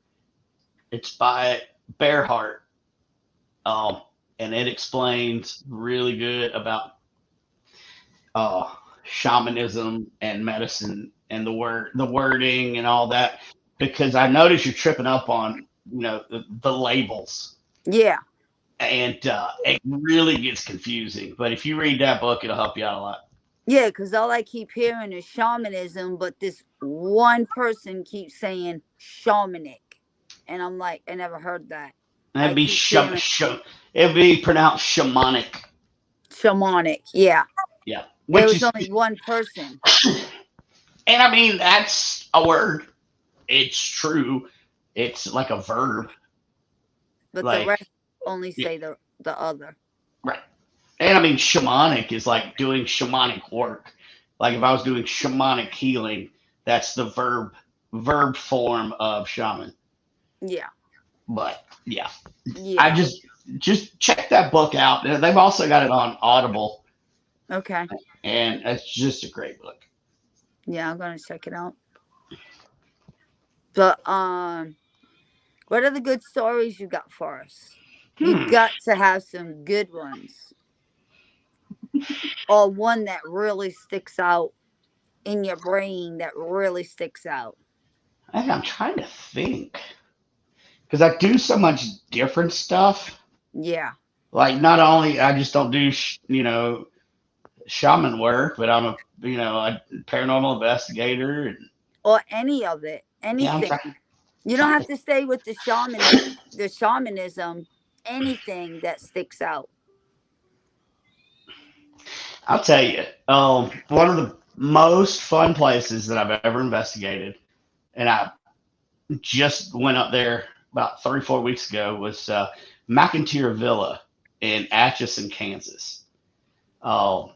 It's by Bearhart, and it explains really good about shamanism and medicine and the wording and all that. Because I notice you're tripping up on the labels, Yeah, and it really gets confusing. But if you read that book, it'll help you out a lot. yeah, because all I keep hearing is shamanism, but this one person keeps saying shamanic, and I'm like, I never heard that. It'd I be keep hearing it'd be pronounced shamanic. shamanic. Yeah, Yeah, there which was is, only one person. and I mean that's a word. It's true. It's like a verb. But the Like rest only yeah, say the other. right. And I mean shamanic is like doing shamanic work. Like if I was doing shamanic healing, that's the verb form of shaman. Yeah, But yeah, I yeah. just check that book out. They've also got it on Audible, Okay. and it's just a great book. Yeah, I'm gonna check it out. But what are the good stories you got for us? You Hmm. got to have some good ones, or one that really sticks out in your brain. That really sticks out. I'm trying to think because I do so much different stuff. Yeah. Like not only I just don't do shaman work, but I'm a paranormal investigator, and Or any of it, yeah, I'm anything. trying. You don't have to stay with the shamanism. Anything that sticks out. I'll tell you, one of the most fun places that I've ever investigated, and I just went up there about 3 4 weeks ago, was McIntyre Villa in Atchison, Kansas. Um,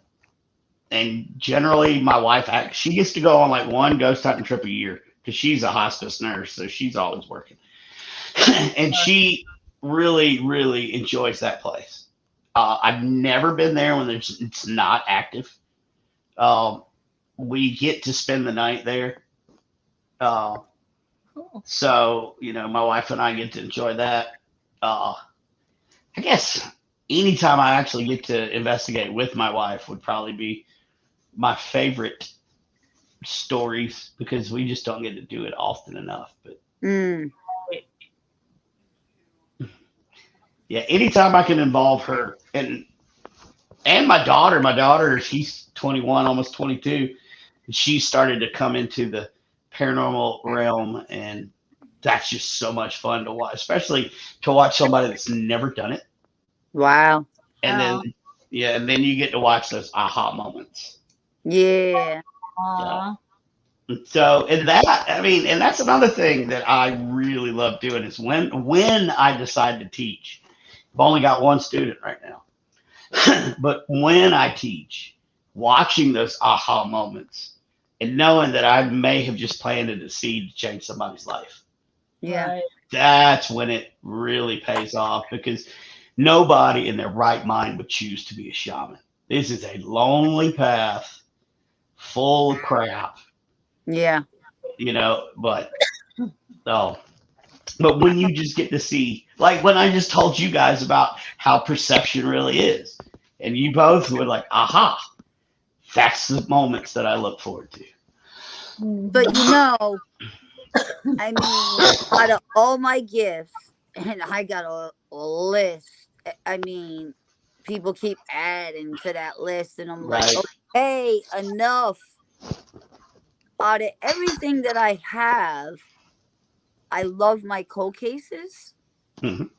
and generally, my wife she gets to go on like one ghost hunting trip a year because she's a hospice nurse, so she's always working, and she really, really enjoys that place. I've never been there when it's not active. Um, we get to spend the night there. Uh, cool. so, my wife and I get to enjoy that. I guess anytime I actually get to investigate with my wife would probably be my favorite stories because we just don't get to do it often enough. But Mm. yeah, anytime I can involve her and my daughter, she's 21, almost 22. She started to come into the paranormal realm, and that's just so much fun to watch, especially to watch somebody that's never done it. Wow. And Oh. then, yeah, and then you get to watch those aha moments. Yeah. Aw. So, and that, I mean, and that's another thing that I really love doing is when I decide to teach. I've only got one student right now, but when I teach, watching those aha moments and knowing that I may have just planted a seed to change somebody's life. Yeah. Right. That's when it really pays off because nobody in their right mind would choose to be a shaman. This is a lonely path full of crap, Yeah. but oh, but when you just get to see, like when I just told you guys about how perception really is, and you both were like, aha, that's the moments that I look forward to. But I mean, out of all my gifts, and I got a list. I mean, people keep adding to that list, and I'm like, Right. okay, enough. Out of everything that I have, I love my cold cases. Mhm.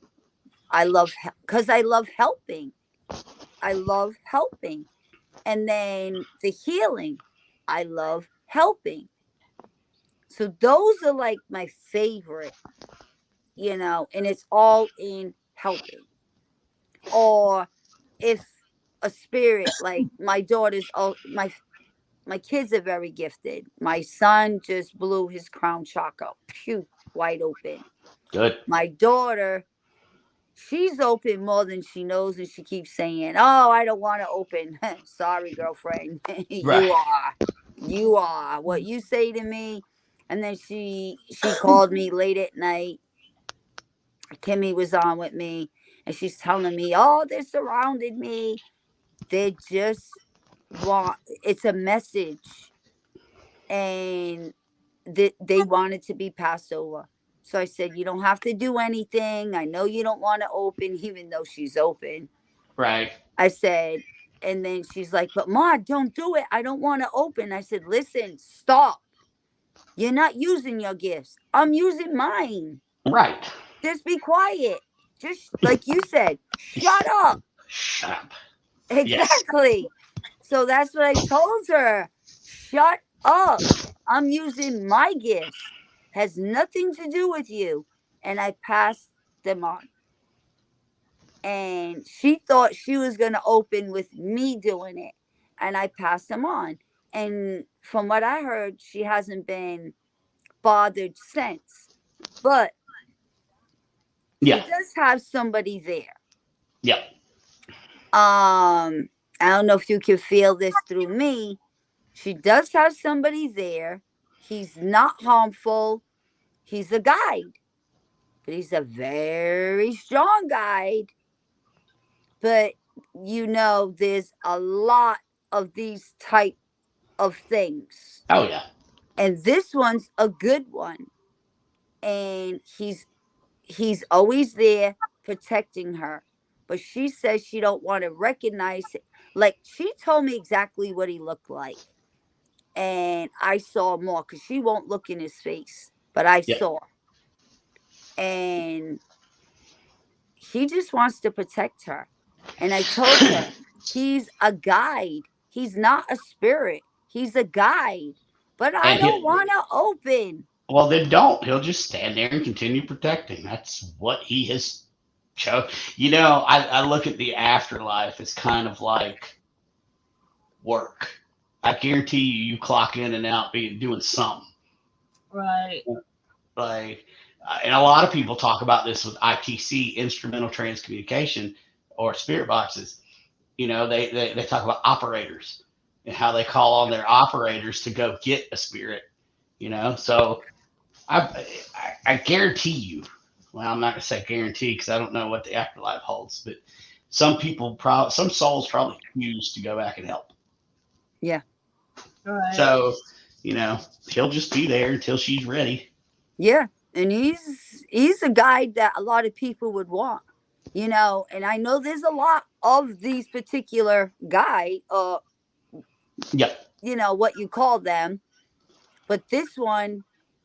Because I love helping. I love helping. And then the healing, I love helping. So those are like my favorite, and it's all in helping. Or if a spirit, like my daughter's, my kids are very gifted. My son just blew his crown chakra, phew, wide open. Good. My daughter, she's open more than she knows, and she keeps saying, "Oh, I don't want to open." Sorry, girlfriend. Right. You are what you say to me. And then she called me late at night. Kimmy was on with me, and she's telling me, "Oh, they surrounded me. They just want, it's a message, and they want it to be passed over." So I said, "You don't have to do anything. I know you don't want to open," even though she's open. Right. I said, and then she's like, "But Ma, don't do it. I don't want to open." I said, "Listen, stop. You're not using your gifts. I'm using mine. Right. Just be quiet. Just like you said, shut up." Shut up. Yes. Exactly. So that's what I told her. Shut up. I'm using my gifts. Has nothing to do with you. And I passed them on. And she thought she was going to open with me doing it. And I passed them on. And from what I heard, she hasn't been bothered since. But Yeah. she does have somebody there. Yeah. I don't know if you can feel this through me. She does have somebody there. He's not harmful. He's a guide, but he's a very strong guide. But there's a lot of these type of things. Oh yeah. And this one's a good one. And he's always there protecting her. But she says she don't want to recognize it. Like, she told me exactly what he looked like. And I saw more because she won't look in his face. But I Yeah. saw. And he just wants to protect her. And I told her, he's a guide. He's not a spirit. He's a guide. But I And don't want to open. well, then don't. He'll just stand there and continue protecting. That's what he has shown. I look at the afterlife as kind of like work. I guarantee you clock in and out doing something. Right. Like, and a lot of people talk about this with ITC, instrumental transcommunication, or spirit boxes. They talk about operators and how they call on their operators to go get a spirit. So I guarantee you. Well, I'm not gonna say guarantee because I don't know what the afterlife holds, but some souls probably choose to go back and help. Yeah. Right. So he'll just be there until she's ready. Yeah, and he's a guy that a lot of people would want, and I know there's a lot of these particular guy, Yep. What you call them, but this one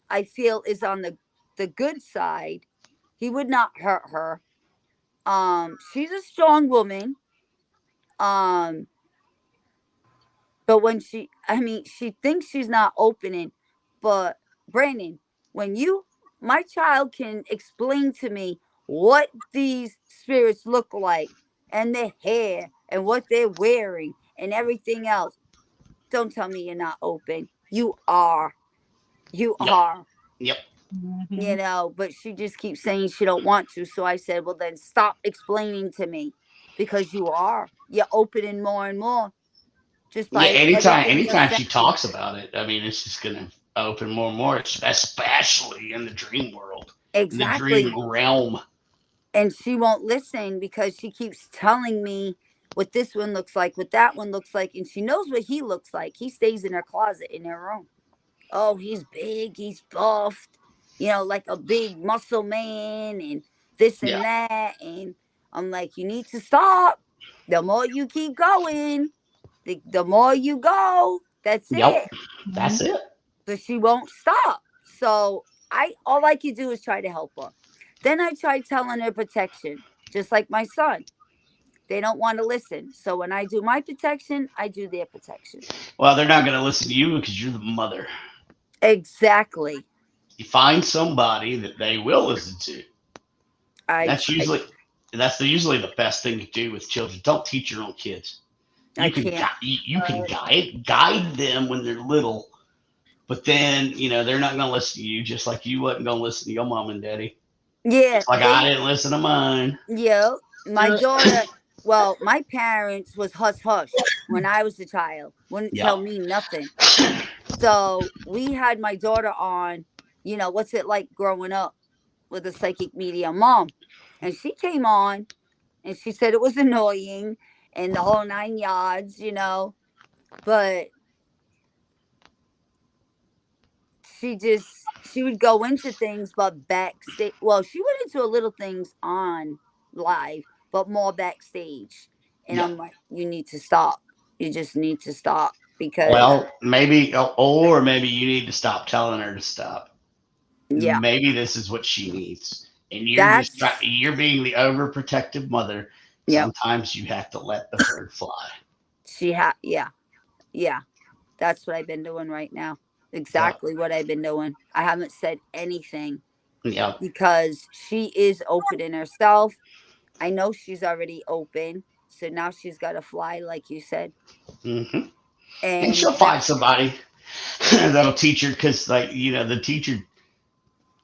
I feel is on the good side. He would not hurt her. She's a strong woman. Um, but when she thinks she's not opening, but Brandon, when my child can explain to me what these spirits look like and their hair and what they're wearing and everything else, don't tell me you're not open. You are. You Yep. are. Yep. But she just keeps saying she don't want to. So I said, well, then stop explaining to me, because you're opening more and more. Just by anytime she talks about it, I mean, it's just gonna open more and more, especially in the dream world, exactly, in the dream realm. And she won't listen because she keeps telling me what this one looks like, what that one looks like, and she knows what he looks like. He stays in her closet in her room. Oh, he's big, he's buffed, like a big muscle man, and this and that. And I'm like, you need to stop. The more you keep going, the more you go. That's it. That's it. But she won't stop. So all I can do is try to help her. Then I try telling her protection, just like my son. They don't want to listen. So when I do my protection, I do their protection. Well, they're not going to listen to you because you're the mother. Exactly. You find somebody that they will listen to. That's usually the best thing to do with children. Don't teach your own kids. You can guide them when they're little, but then they're not going to listen to you, just like you wasn't going to listen to your mom and daddy. Yeah, I didn't listen to mine. Yeah, my daughter. Well, my parents was hush when I was a child. Wouldn't tell me nothing. So we had my daughter on, what's it like growing up with a psychic medium mom? And she came on and she said it was annoying and the whole 9 yards, but she would go into things, but backstage. Well, she went into a little things on live, but more backstage. And I'm like, you need to stop. You just need to stop. Because maybe you need to stop telling her to stop. Yeah. Maybe this is what she needs. And you're being the overprotective mother. Sometimes you have to let the bird fly. Yeah. That's what I've been doing right now. Exactly what I've been doing. I haven't said anything. Yeah. Because she is opening herself. I know she's already open. So now she's got to fly, like you said. Mm-hmm. And she'll find somebody that'll teach her, because, the teacher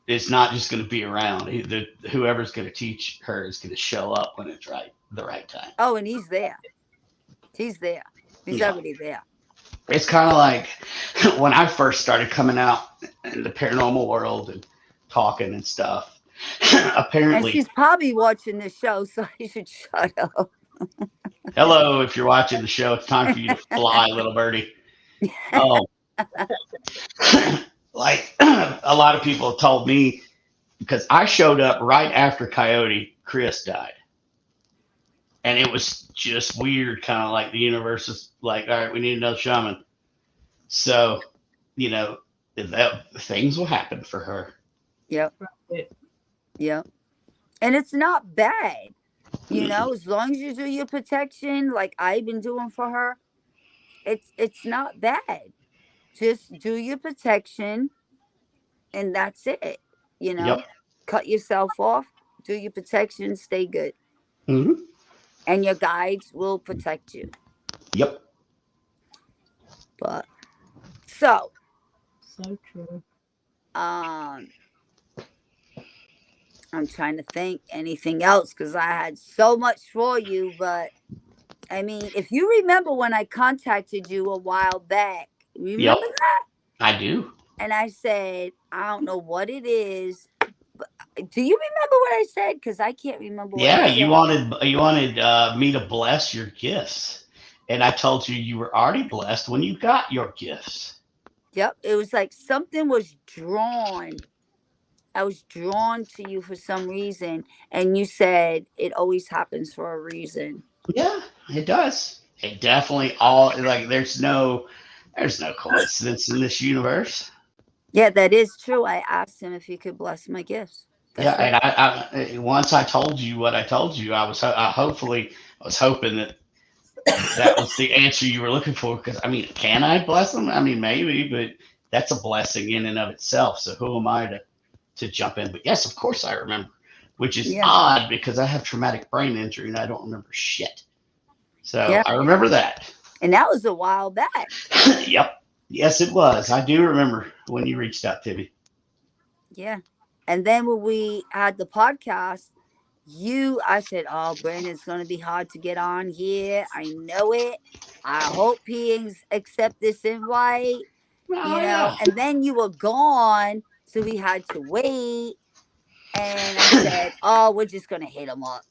is not just going to be around. Whoever's going to teach her is going to show up when it's the right time. Oh, and he's there. He's already there. It's kind of like when I first started coming out in the paranormal world and talking and stuff. Apparently, and she's probably watching this show, so you should shut up. Hello, if you're watching the show, it's time for you to fly, little birdie. Like a lot of people have told me, because I showed up right after Coyote Chris died. And it was just weird, kind of like the universe is like, all right, we need another shaman. So, things will happen for her. Yep. And it's not bad. As long as you do your protection, like I've been doing for her, it's not bad. Just do your protection, and that's it. Cut yourself off, do your protection, stay good. Mm-hmm. And your guides will protect you. Yep. But so true. I'm trying to think anything else, because I had so much for you. But I mean, if you remember when I contacted you a while back, remember that? I do. And I said, I don't know what it is. But do you remember what I said? Because I can't remember. You wanted me to bless your gifts, and I told you were already blessed when you got your gifts. Yep. It was like something was drawn. I was drawn to you for some reason. And you said it always happens for a reason. Yeah, it does. It definitely all like there's no coincidence in this universe. Yeah, that is true. I asked him if he could bless my gifts. Yeah, That's and right. once I told you what I told you, I was hoping that that was the answer you were looking for. Because I mean, can I bless them? I mean, maybe, but that's a blessing in and of itself. So who am I to jump in? But yes, of course I remember, which is Yeah. odd because I have traumatic brain injury and I don't remember shit. So Yeah. I remember that. And that was a while back. Yep. Yes, it was. I do remember when you reached out to me. Yeah. And then when we had the podcast, I said, oh, Brandon's going to be hard to get on here. I know it. I hope he accept this invite, Oh yeah. and then you were gone. So we had to wait. And I said, oh, we're just going to hit him up.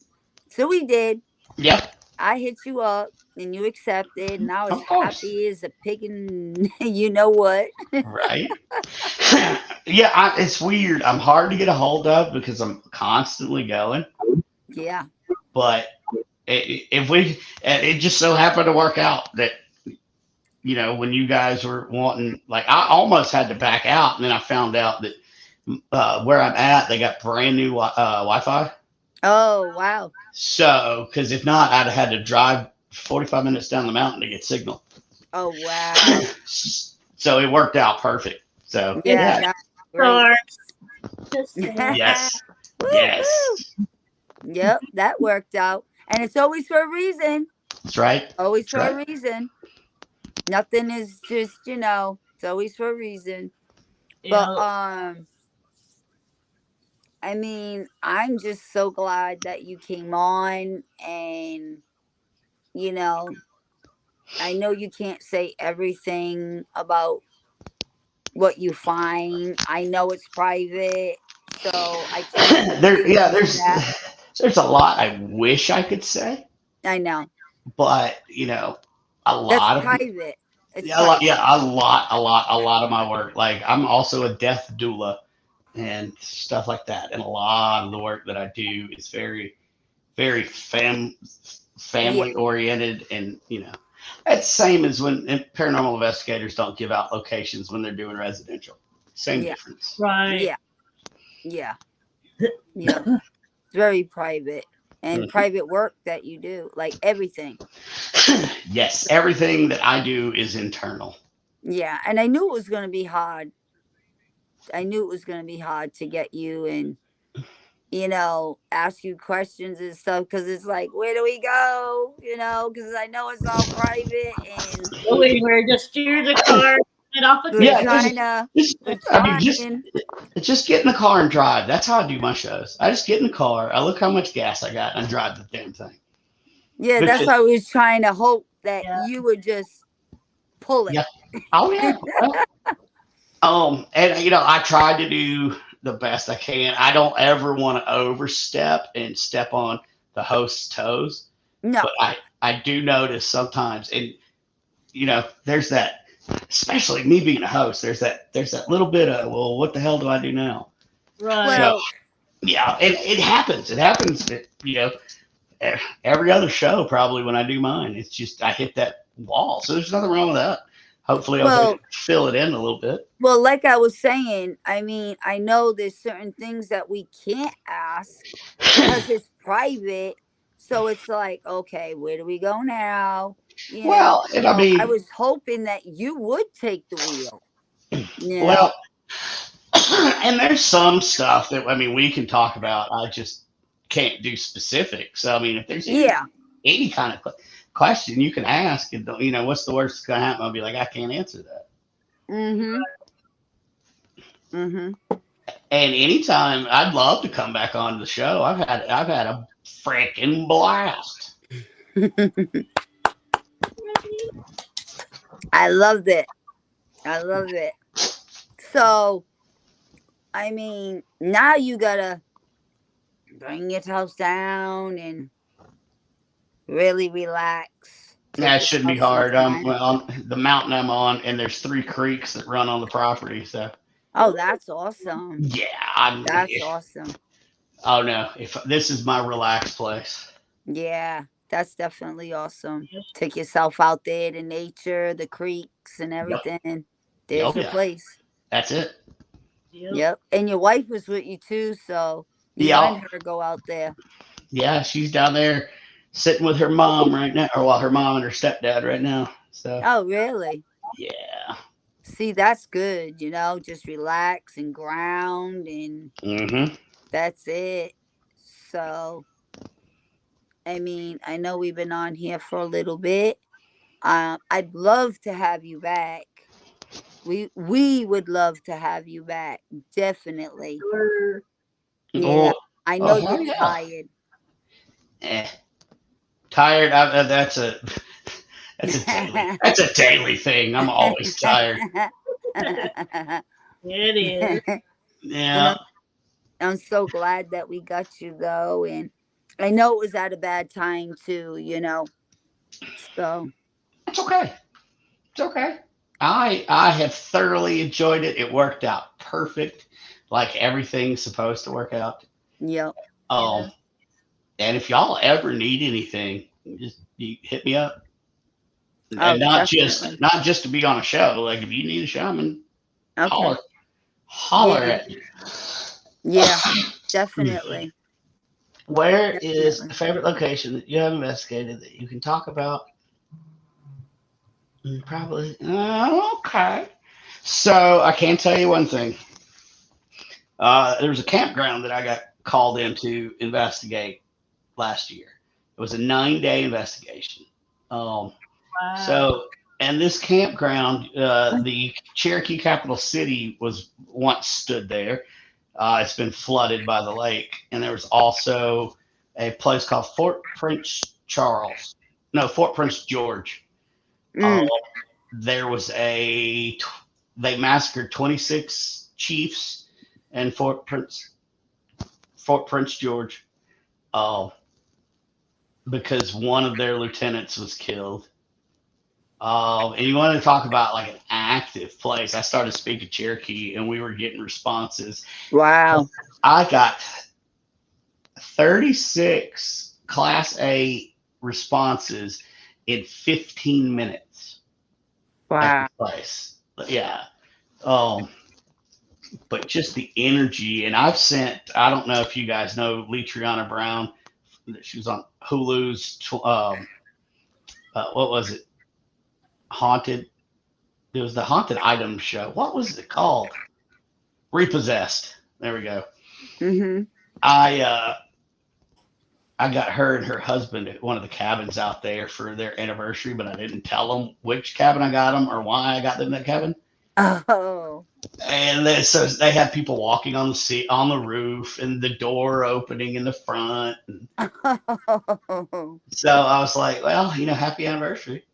So we did. Yep. I hit you up and you accepted. And I was Of course. happy as a pig and you know what. Right. Yeah, it's weird. I'm hard to get a hold of because I'm constantly going. Yeah. But if we, it just so happened to work out that when you guys were wanting, like, I almost had to back out, and then I found out that where I'm at, they got brand new Wi-Fi. Oh, wow. So, because if not, I'd have had to drive 45 minutes down the mountain to get signal. Oh, wow. So it worked out perfect. So Yeah. yeah. That's Stars. great. Just Yes. Woo, Yes. woo. Yep, that worked out. And it's always for a reason. That's right. Always That's for right. a reason. Nothing is just, it's always for a reason. But I mean, I'm just so glad that you came on, and I know you can't say everything about what you find. I know it's private, so I can't there, dig yeah, into that. there's a lot I wish I could say, I know. but a That's lot of private. It's yeah, private. a lot of my work. Like I'm also a death doula and stuff like that, and a lot of the work that I do is very, very Yeah. family oriented, and it's same as when paranormal investigators don't give out locations when they're doing residential. Same Yeah. difference. right. Yeah. Yeah. Yeah. It's very private. And private work that you do, like everything. Yes, everything that I do is internal. Yeah. And I knew it was going to be hard. I knew it was going to be hard to get you and, ask you questions and stuff. Because it's like, where do we go? Because I know it's all private. And Go anywhere. Just steer the car. Get off a we're cliff. trying just get in the car and drive. That's how I do my shows. I just get in the car, I look how much gas I got, and I drive the damn thing. Yeah, that's why I was trying to hope that you would just pull it. Yeah. Oh yeah. And I try to do the best I can. I don't ever want to overstep and step on the host's toes. No. But I do notice sometimes, and there's that, especially me being a host, there's that little bit of, well, what the hell do I do now? Right. Well, So, yeah, and it happens. It happens. Every other show probably when I do mine, it's just I hit that wall. So there's nothing wrong with that. Hopefully, I'll fill it in a little bit. Well, like I was saying, I mean, I know there's certain things that we can't ask because it's private. So it's like, okay, where do we go now? Well, and I mean, I was hoping that you would take the wheel. Well, and there's some stuff that we can talk about. I just can't do specifics. So I mean, if there's any kind of question you can ask, and what's the worst that's gonna happen? I'll be like, I can't answer that. Mm-hmm. And anytime, I'd love to come back on the show. I've had a freaking blast. I loved it. So, I mean, now you gotta bring yourself down and really relax That Take shouldn't be yourself some hard. time. On the mountain I'm on, and there's 3 creeks that run on the property. So Oh, that's awesome. yeah, That's awesome. oh no, if this is my relaxed place. Yeah, that's definitely awesome. Take yourself out there to nature, the creeks and Yep. everything. Oh There's your yeah, place. that's it. Yep. And your wife was with you too, so you Yeah, letting her go out there. yeah, she's down there sitting with her mom right now, or well, her mom and her stepdad right now. So Oh, really? yeah. See, that's good, just relax and ground and Mm-hmm. that's it. So, I mean, I know we've been on here for a little bit. I'd love to have you back. We would love to have you back, definitely. Sure. Yeah, Oh, I oh know hell you're yeah. tired. Tired. That's a daily thing. I'm always tired. It is. And Yeah. I'm so glad that we got you though, and I know it was at a bad time too, So It's okay. It's okay. I have thoroughly enjoyed it. It worked out perfect, like everything's supposed to work out. yep. Um, and if y'all ever need anything, just you hit me up, Oh, and not definitely. just to be on a show. Like if you need a shaman, Okay. holler Yeah. at me. Yeah, definitely. Where is Definitely. a favorite location that you have investigated that you can talk about? Probably. Okay. So I can tell you one thing. There was a campground that I got called in to investigate last year. It was a 9-day investigation. Wow. So, and this campground, the Cherokee capital city was once stood there. It's been flooded by the lake, and there was also a place called Fort Prince Charles. No, Fort Prince George. Mm. There was they massacred 26 chiefs in Fort Prince George, because one of their lieutenants was killed. And you want to talk about like an active place? I started speaking Cherokee, and we were getting responses. Wow. I got 36 Class A responses in 15 minutes. Wow. Place. Yeah. But just the energy, and I don't know if you guys know Letriana Brown. She was on Hulu's, what was it? Haunted. It was the Haunted Items show. What was it called? Repossessed. There we go. Mm-hmm. I got her and her husband at one of the cabins out there for their anniversary, but I didn't tell them which cabin I got them or why I got them that cabin. Oh. And so they had people walking on the roof, and the door opening in the front. So I was like, well, happy anniversary.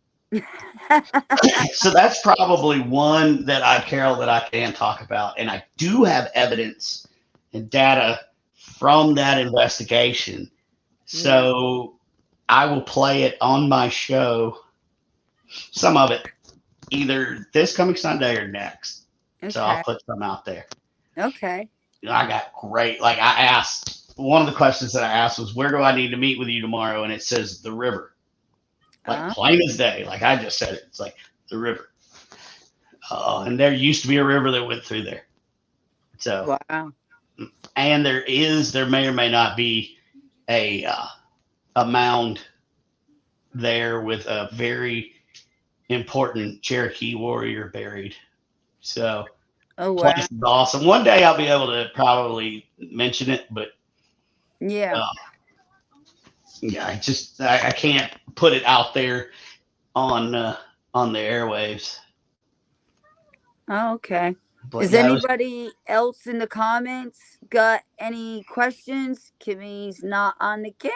So that's probably one that Carol, that I can talk about. And I do have evidence and data from that investigation. So I will play it on my show, some of it, either this coming Sunday or next. Okay. So I'll put some out there. Okay. I got great, like I asked, one of the questions that I asked was, where do I need to meet with you tomorrow? And it says the river. Like plain as day. Like I just said it. It's like the river. And there used to be a river that went through there. So wow. And there may or may not be a mound there with a very important Cherokee warrior buried. So wow. Place is awesome. One day I'll be able to probably mention it, but yeah, I can't put it out there on the airwaves. Oh, okay. But Is anybody else in the comments got any questions? Kimmy's not on the camera.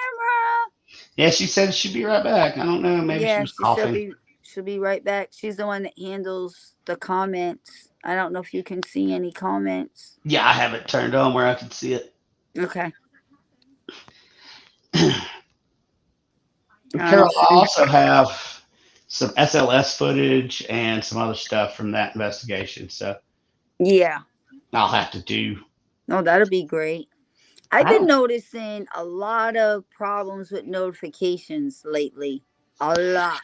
Yeah, she said she'd be right back. I don't know. Maybe she was coughing. She'll be right back. She's the one that handles the comments. I don't know if you can see any comments. Yeah, I have it turned on where I can see it. Okay. Carol, I also have some SLS footage and some other stuff from that investigation. So Yeah. I'll have to do. No, that'll be great. I've I been don't. noticing a lot of problems with notifications lately. A lot.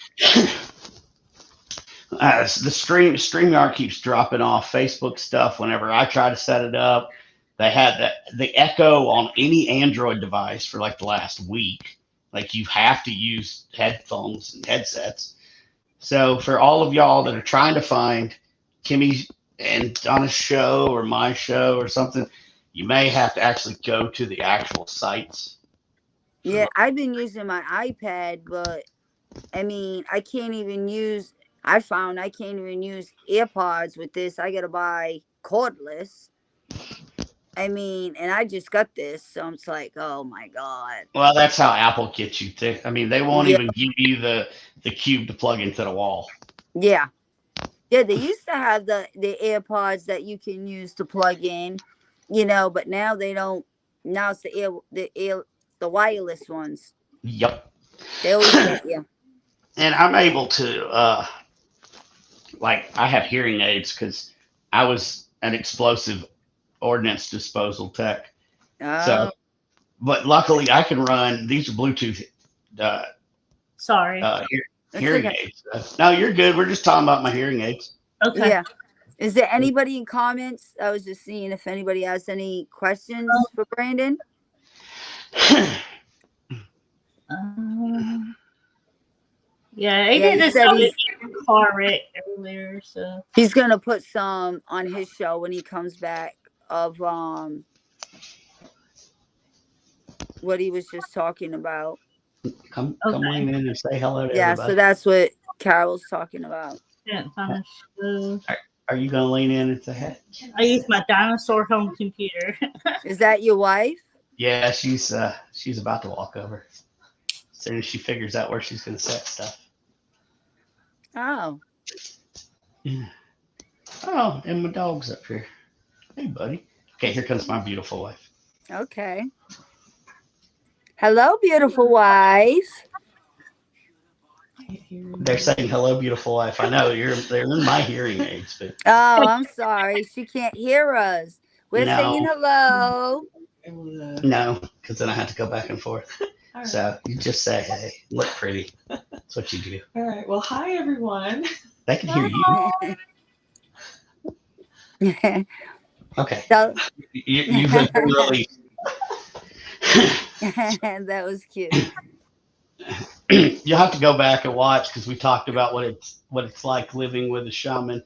The StreamYard keeps dropping off Facebook stuff whenever I try to set it up. They had the echo on any Android device for like the last week. Like you have to use headphones and headsets. So for all of y'all that are trying to find Kimmy and Donna's show or my show or something, you may have to actually go to the actual sites. Yeah, I've been using my iPad, but I mean, I found I can't even use AirPods with this. I gotta buy cordless. I mean, and I just got this, so I'm just like, oh my God. Well, that's how Apple gets you. I mean, they won't Yeah, even give you the cube to plug into the wall. yeah. Yeah, they used to have the AirPods that you can use to plug in, but now they don't. Now it's the wireless ones. Yep. They always get you. And I'm able to like I have hearing aids because I was an explosive ordnance disposal tech. So, Oh, but luckily I can run. These are Bluetooth uh, Sorry. that's hearing okay. aids. No, you're good. We're just talking about my hearing aids. Okay. Yeah. Is there anybody in comments? I was just seeing if anybody has any questions for Brandon. Yeah, he Yeah, did he this said car wreck earlier, so he's gonna put some on his show when he comes back of what he was just talking about. Come Okay. lean in and say hello to Yeah, everybody. so that's what Carol's talking about. can't find the show. Are you gonna lean in and say hey? I use my dinosaur home computer. Is that your wife? Yeah, she's about to walk over. As soon as she figures out where she's gonna set stuff. Oh, Yeah. Oh, and my dog's up here. Hey, buddy. Okay, here comes my beautiful wife. okay. Hello, beautiful wife. They're saying hello, beautiful wife. I know they're in my hearing aids, but Oh, I'm sorry. She can't hear us. We're No. saying hello. no, because then I have to go back and forth. All right. So you just say, hey, look pretty. That's what you do. All right. Well, hi everyone. They can hear you. Okay. So, You've really. that was cute. You'll have to go back and watch because we talked about what it's like living with a shaman.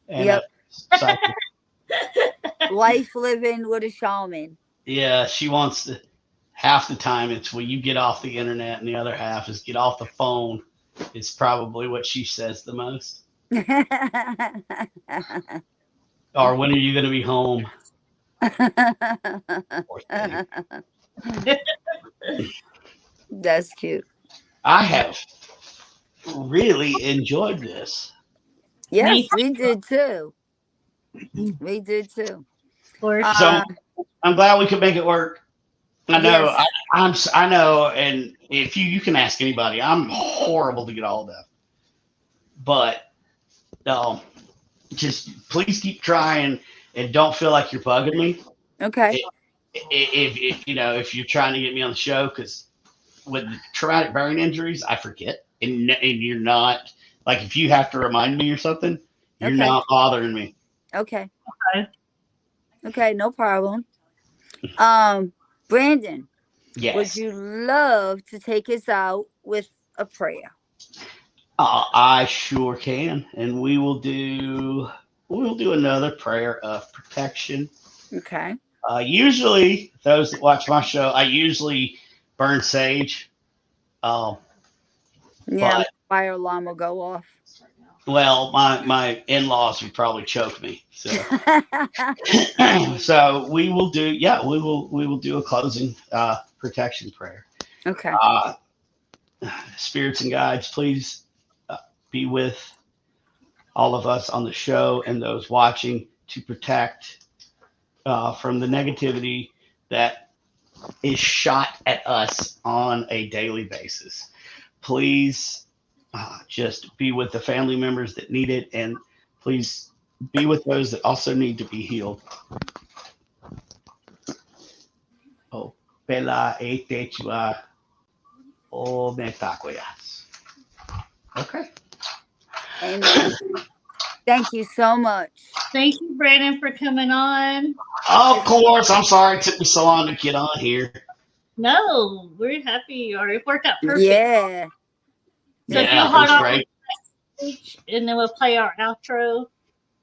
And Yep. psychic. Life living with a shaman. Yeah, she wants to. Half the time it's when you get off the internet, and the other half is get off the phone. Is probably what she says the most. Or when are you going to be home? Poor thing. That's cute. I have really enjoyed this. Yes, we did too. We did too. Or So I'm glad we could make it work. I know, Yes. I know, and if you can ask anybody, I'm horrible to get a hold of. But just please keep trying and don't feel like you're bugging me. Okay. If you're trying to get me on the show, because with traumatic brain injuries, I forget, and you're not like if you have to remind me or something, you're Okay. not bothering me. Okay. Okay. Okay, no problem. Brandon, Yes. would you love to take us out with a prayer? I sure can, and we'll do another prayer of protection. Okay. Usually, those that watch my show, I usually burn sage. Yeah, But- fire alarm will go off. Well, my in-laws would probably choke me. So, so we will do. Yeah, we will do a closing protection prayer. Okay. Spirits and guides, please be with all of us on the show and those watching to protect from the negativity that is shot at us on a daily basis. Please just be with the family members that need it, and please be with those that also need to be healed. Oh, Bella e Techua. Oh, Metakoyas. Okay. Amen. Thank you so much. Thank you, Brandon, for coming on. Of course. I'm sorry it took me so long to get on here. No, we're happy you are. It worked out perfect. Yeah. So if Yeah, you'll it hold was on great. and then we'll play our outro.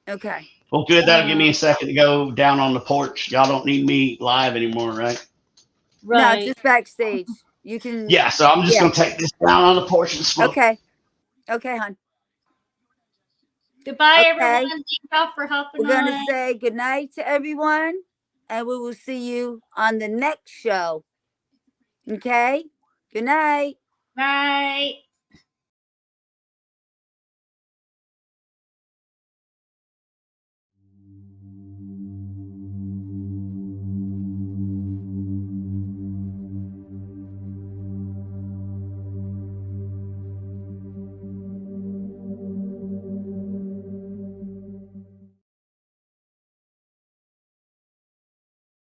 Okay. Well, good. That'll give me a second to go down on the porch. Y'all don't need me live anymore, right? Right. No, just backstage. You can. Yeah, so I'm just going to take this down on the porch and smoke. Okay. Okay, hon. Goodbye, Okay. everyone. Thank y'all for hopping We're going to on. say good night to everyone, and we will see you on the next show. Okay? Good night. Night.